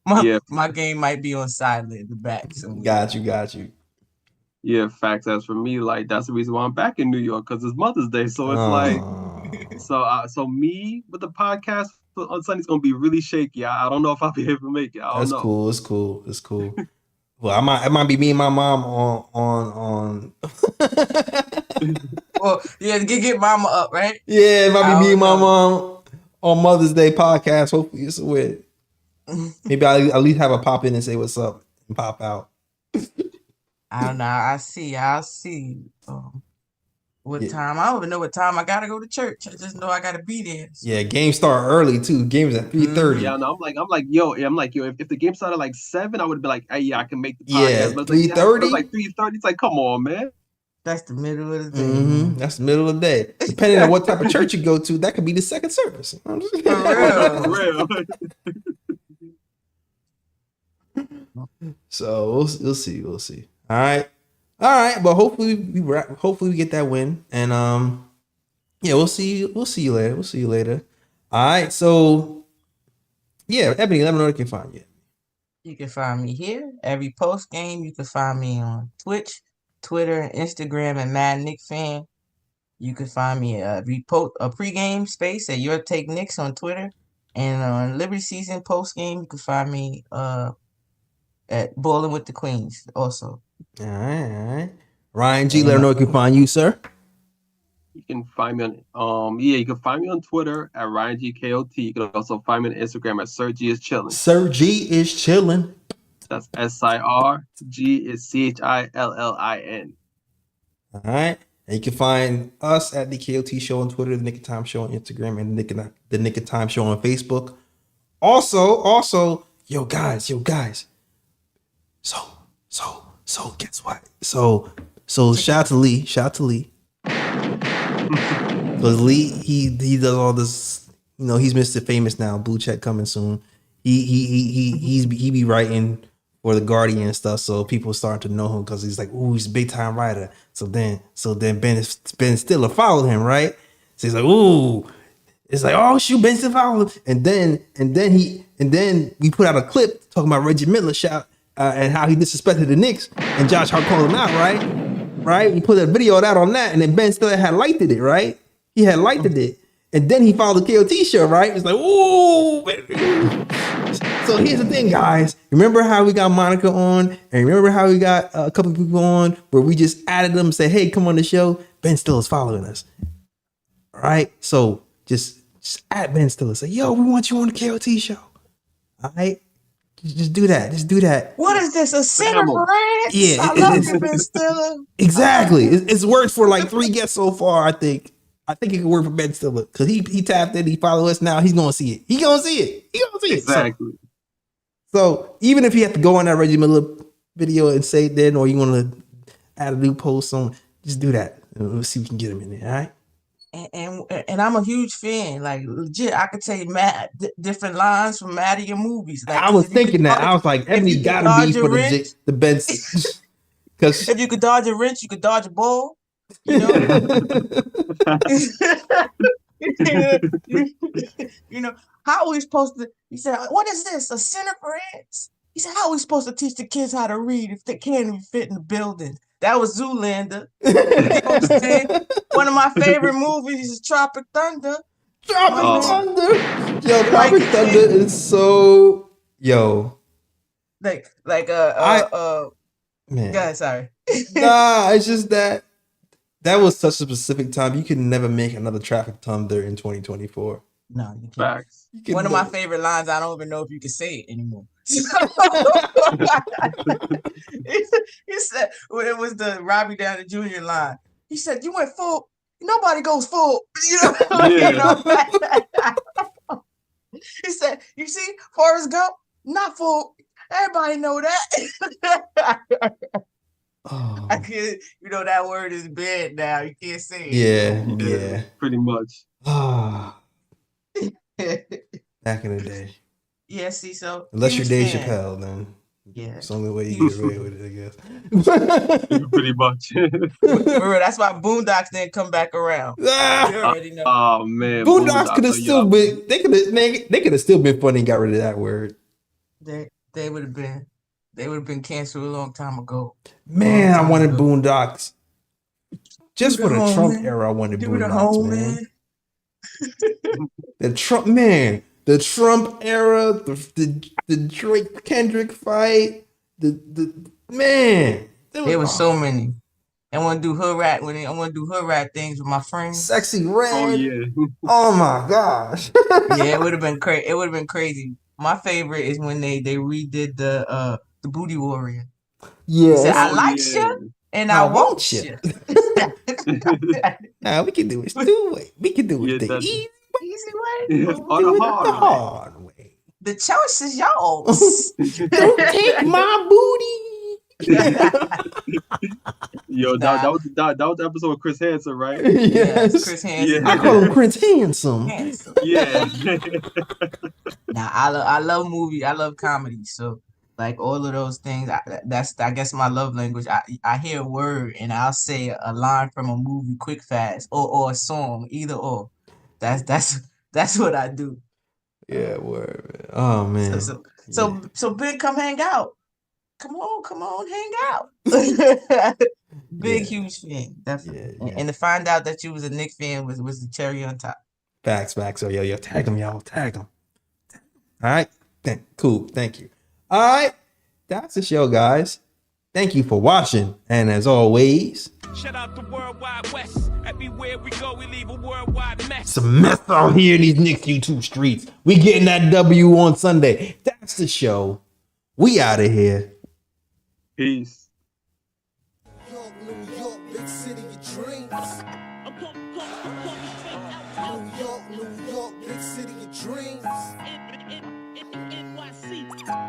[SPEAKER 4] my
[SPEAKER 3] Yeah.
[SPEAKER 4] my game might be on silent in the back somewhere.
[SPEAKER 2] got you.
[SPEAKER 3] Yeah. Facts. As for me, like that's the reason why I'm back in New York because it's Mother's Day. So it's like.
[SPEAKER 2] Oh,
[SPEAKER 3] So me with the podcast on Sunday's gonna be really shaky. I don't know if I'll be able to make it. I don't
[SPEAKER 2] that's
[SPEAKER 3] know.
[SPEAKER 2] cool. It's cool. It's cool. Well, it might be me and my mom on
[SPEAKER 4] Well, yeah, get mama up, right?
[SPEAKER 2] Yeah, it might be
[SPEAKER 4] I
[SPEAKER 2] me and
[SPEAKER 4] don't
[SPEAKER 2] my
[SPEAKER 4] know.
[SPEAKER 2] mom on Mother's Day podcast. Hopefully it's with. Maybe I'll at least have a pop in and say what's up and pop out.
[SPEAKER 4] I don't know. I'll see. What
[SPEAKER 2] Yeah,
[SPEAKER 4] time? I don't even know what time I gotta go to church. I just know I gotta be there.
[SPEAKER 2] yeah. Games start early too. Games at
[SPEAKER 4] Mm-hmm.
[SPEAKER 2] 3:30.
[SPEAKER 3] Yeah, no, I'm like, yo, if the game started like 7, I would be like, hey, yeah, I can make the
[SPEAKER 2] Yeah,
[SPEAKER 3] podcast. But it's like, yeah, but it's
[SPEAKER 2] 3:30.
[SPEAKER 3] like 3:30. It's like, come on, man.
[SPEAKER 4] That's the middle of the day, man.
[SPEAKER 2] That's the middle of the day. Depending on what type of church you go to, that could be the second service.
[SPEAKER 4] For
[SPEAKER 3] Oh no, for
[SPEAKER 4] real.
[SPEAKER 3] real.
[SPEAKER 2] So we'll see. We'll see. All right. But hopefully we get that win, and yeah, we'll see. We'll see you later. We'll see you later. All right. So yeah, Ebony, let me know where you can find you.
[SPEAKER 4] You can find me here every post game. You can find me on Twitch, Twitter, and Instagram at Mad Nick Fan. You can find me a pregame space at Your Take Knicks on Twitter, and on Liberty Season post game. You can find me at Bowling with the Queens also.
[SPEAKER 2] All right. Ryan G, let
[SPEAKER 4] And
[SPEAKER 2] me know where you can find you, sir.
[SPEAKER 3] You can find me on you can find me on Twitter at RyanGKOT. You can also find me on Instagram at Sir G is chilling.
[SPEAKER 2] Sir G is chilling.
[SPEAKER 3] That's SIRG is CHILLIN.
[SPEAKER 2] All right. And you can find us at the KOT Show on Twitter, the Knick of Time Show on Instagram, and the Knick of Time Show on Facebook. Also, yo guys. So guess what? So shout out to Lee. Because Lee, he does all this, he's Mr. Famous now. Blue check coming soon. He be writing for the Guardian and stuff, so people starting to know him because he's like, ooh, he's a big time writer. So then Ben Stiller followed him, right? So he's like, ooh, it's like, oh shoot, Ben Stiller followed him. And then we put out a clip talking about Reggie Miller and how he disrespected the Knicks, and Josh Hart called him out, right? We put a video of that on that, and then Ben Stiller had liked it, right? He had liked it. And then he followed the KOT show, right? It's like, ooh, baby. So here's the thing, guys. Remember how we got Monica on? And remember how we got a couple of people on where we just added them and say, hey, come on the show? Ben Stiller's following us. All right? So just add Ben Stiller. Say, yo, we want you on the KOT show. All right? Just do that.
[SPEAKER 4] What is this? A center brand?
[SPEAKER 2] Yeah.
[SPEAKER 4] I love you, Ben Stiller.
[SPEAKER 2] Exactly. It's worked for like 3 guests so far, I think. I think it could work for Ben Stiller because he tapped in, he followed us now. He's gonna see it.
[SPEAKER 3] Exactly.
[SPEAKER 2] So even if you have to go on that Reggie Miller video and say it then, or you want to add a new post on, just do that. And we'll see if we can get him in there. All right.
[SPEAKER 4] And I'm a huge fan. Like legit, I could tell you different lines from Maddie and movies. Like
[SPEAKER 2] I was thinking that. I was like, Ebony gotta be for the Ben. Because
[SPEAKER 4] if you could dodge a wrench, you could dodge a ball. You know. How are we supposed to? He said, "What is this? A center for ants?" He said, "How are we supposed to teach the kids how to read if they can't even fit in the building?" That was Zoolander. You know what I'm saying? One of my favorite movies is Tropic Thunder.
[SPEAKER 2] Tropic Thunder is so
[SPEAKER 4] man. God, sorry.
[SPEAKER 2] Nah, it's just that was such a specific time. You can never make another Tropic Thunder in 2024.
[SPEAKER 4] No, you can't.
[SPEAKER 3] Facts.
[SPEAKER 4] One of my favorite lines, I don't even know if you can say it anymore. He said, well, it was the Robbie Downey Jr. line. He said, "You went full. Nobody goes full." He said, "You see, Forrest Gump, not full. Everybody know that."
[SPEAKER 2] Oh.
[SPEAKER 4] I can't, that word is bad now. You can't say it.
[SPEAKER 2] Yeah.
[SPEAKER 3] Pretty much.
[SPEAKER 2] Back in the day.
[SPEAKER 4] Yeah, see, so
[SPEAKER 2] unless you're Dave Chappelle, then it's the only way you get away with it, I guess.
[SPEAKER 3] Pretty much.
[SPEAKER 4] That's why Boondocks didn't come back around. You already know.
[SPEAKER 3] Oh man,
[SPEAKER 2] Boondocks could have still been. They could have still been funny and got rid of that word.
[SPEAKER 4] They would have been. They would have been canceled a long time ago.
[SPEAKER 2] Man, I wanted Boondocks. Just for the Trump era, I wanted Boondocks, man. The Trump era, the Drake Kendrick fight, the man.
[SPEAKER 4] There was so many. I want to do hood rap things with my friends.
[SPEAKER 2] Sexy Red.
[SPEAKER 3] Oh yeah.
[SPEAKER 2] Oh my gosh.
[SPEAKER 4] Yeah, it would have been crazy. It would have been crazy. My favorite is when they redid the Booty Warrior.
[SPEAKER 2] Yeah.
[SPEAKER 4] He said, "I like you and I won't you."
[SPEAKER 2] Nah, we can do it the way. We can do it the easy
[SPEAKER 3] way. Or the hard way.
[SPEAKER 4] The choice is yours.
[SPEAKER 2] Don't take my booty.
[SPEAKER 3] Yo, that was the episode with Chris Hansen, right?
[SPEAKER 2] Yes,
[SPEAKER 4] Chris Hansen.
[SPEAKER 2] Yeah. I call him Chris Handsome.
[SPEAKER 3] Yeah.
[SPEAKER 4] Now I love movies. I love comedy. So like all of those things, that's I guess my love language. I hear a word and I'll say a line from a movie quick fast or a song, either or. That's what I do.
[SPEAKER 2] Yeah, word. Man. Oh man.
[SPEAKER 4] So Ben, come hang out. Come on, hang out. Huge fan, definitely. Yeah. And to find out that you was a Knicks fan was the cherry on top.
[SPEAKER 2] Facts. So yo, tag him, y'all. Tag him. All right. Cool. Thank you. All right. That's the show, guys. Thank you for watching. And as always,
[SPEAKER 5] shout out the worldwide west. Everywhere we go, we leave a worldwide mess.
[SPEAKER 2] some mess out here in these Knicks YouTube streets. We getting that W on Sunday. That's the show. We out of here.
[SPEAKER 3] Peace.
[SPEAKER 1] New York, big city of dreams. New York, big city of dreams.
[SPEAKER 5] NYC.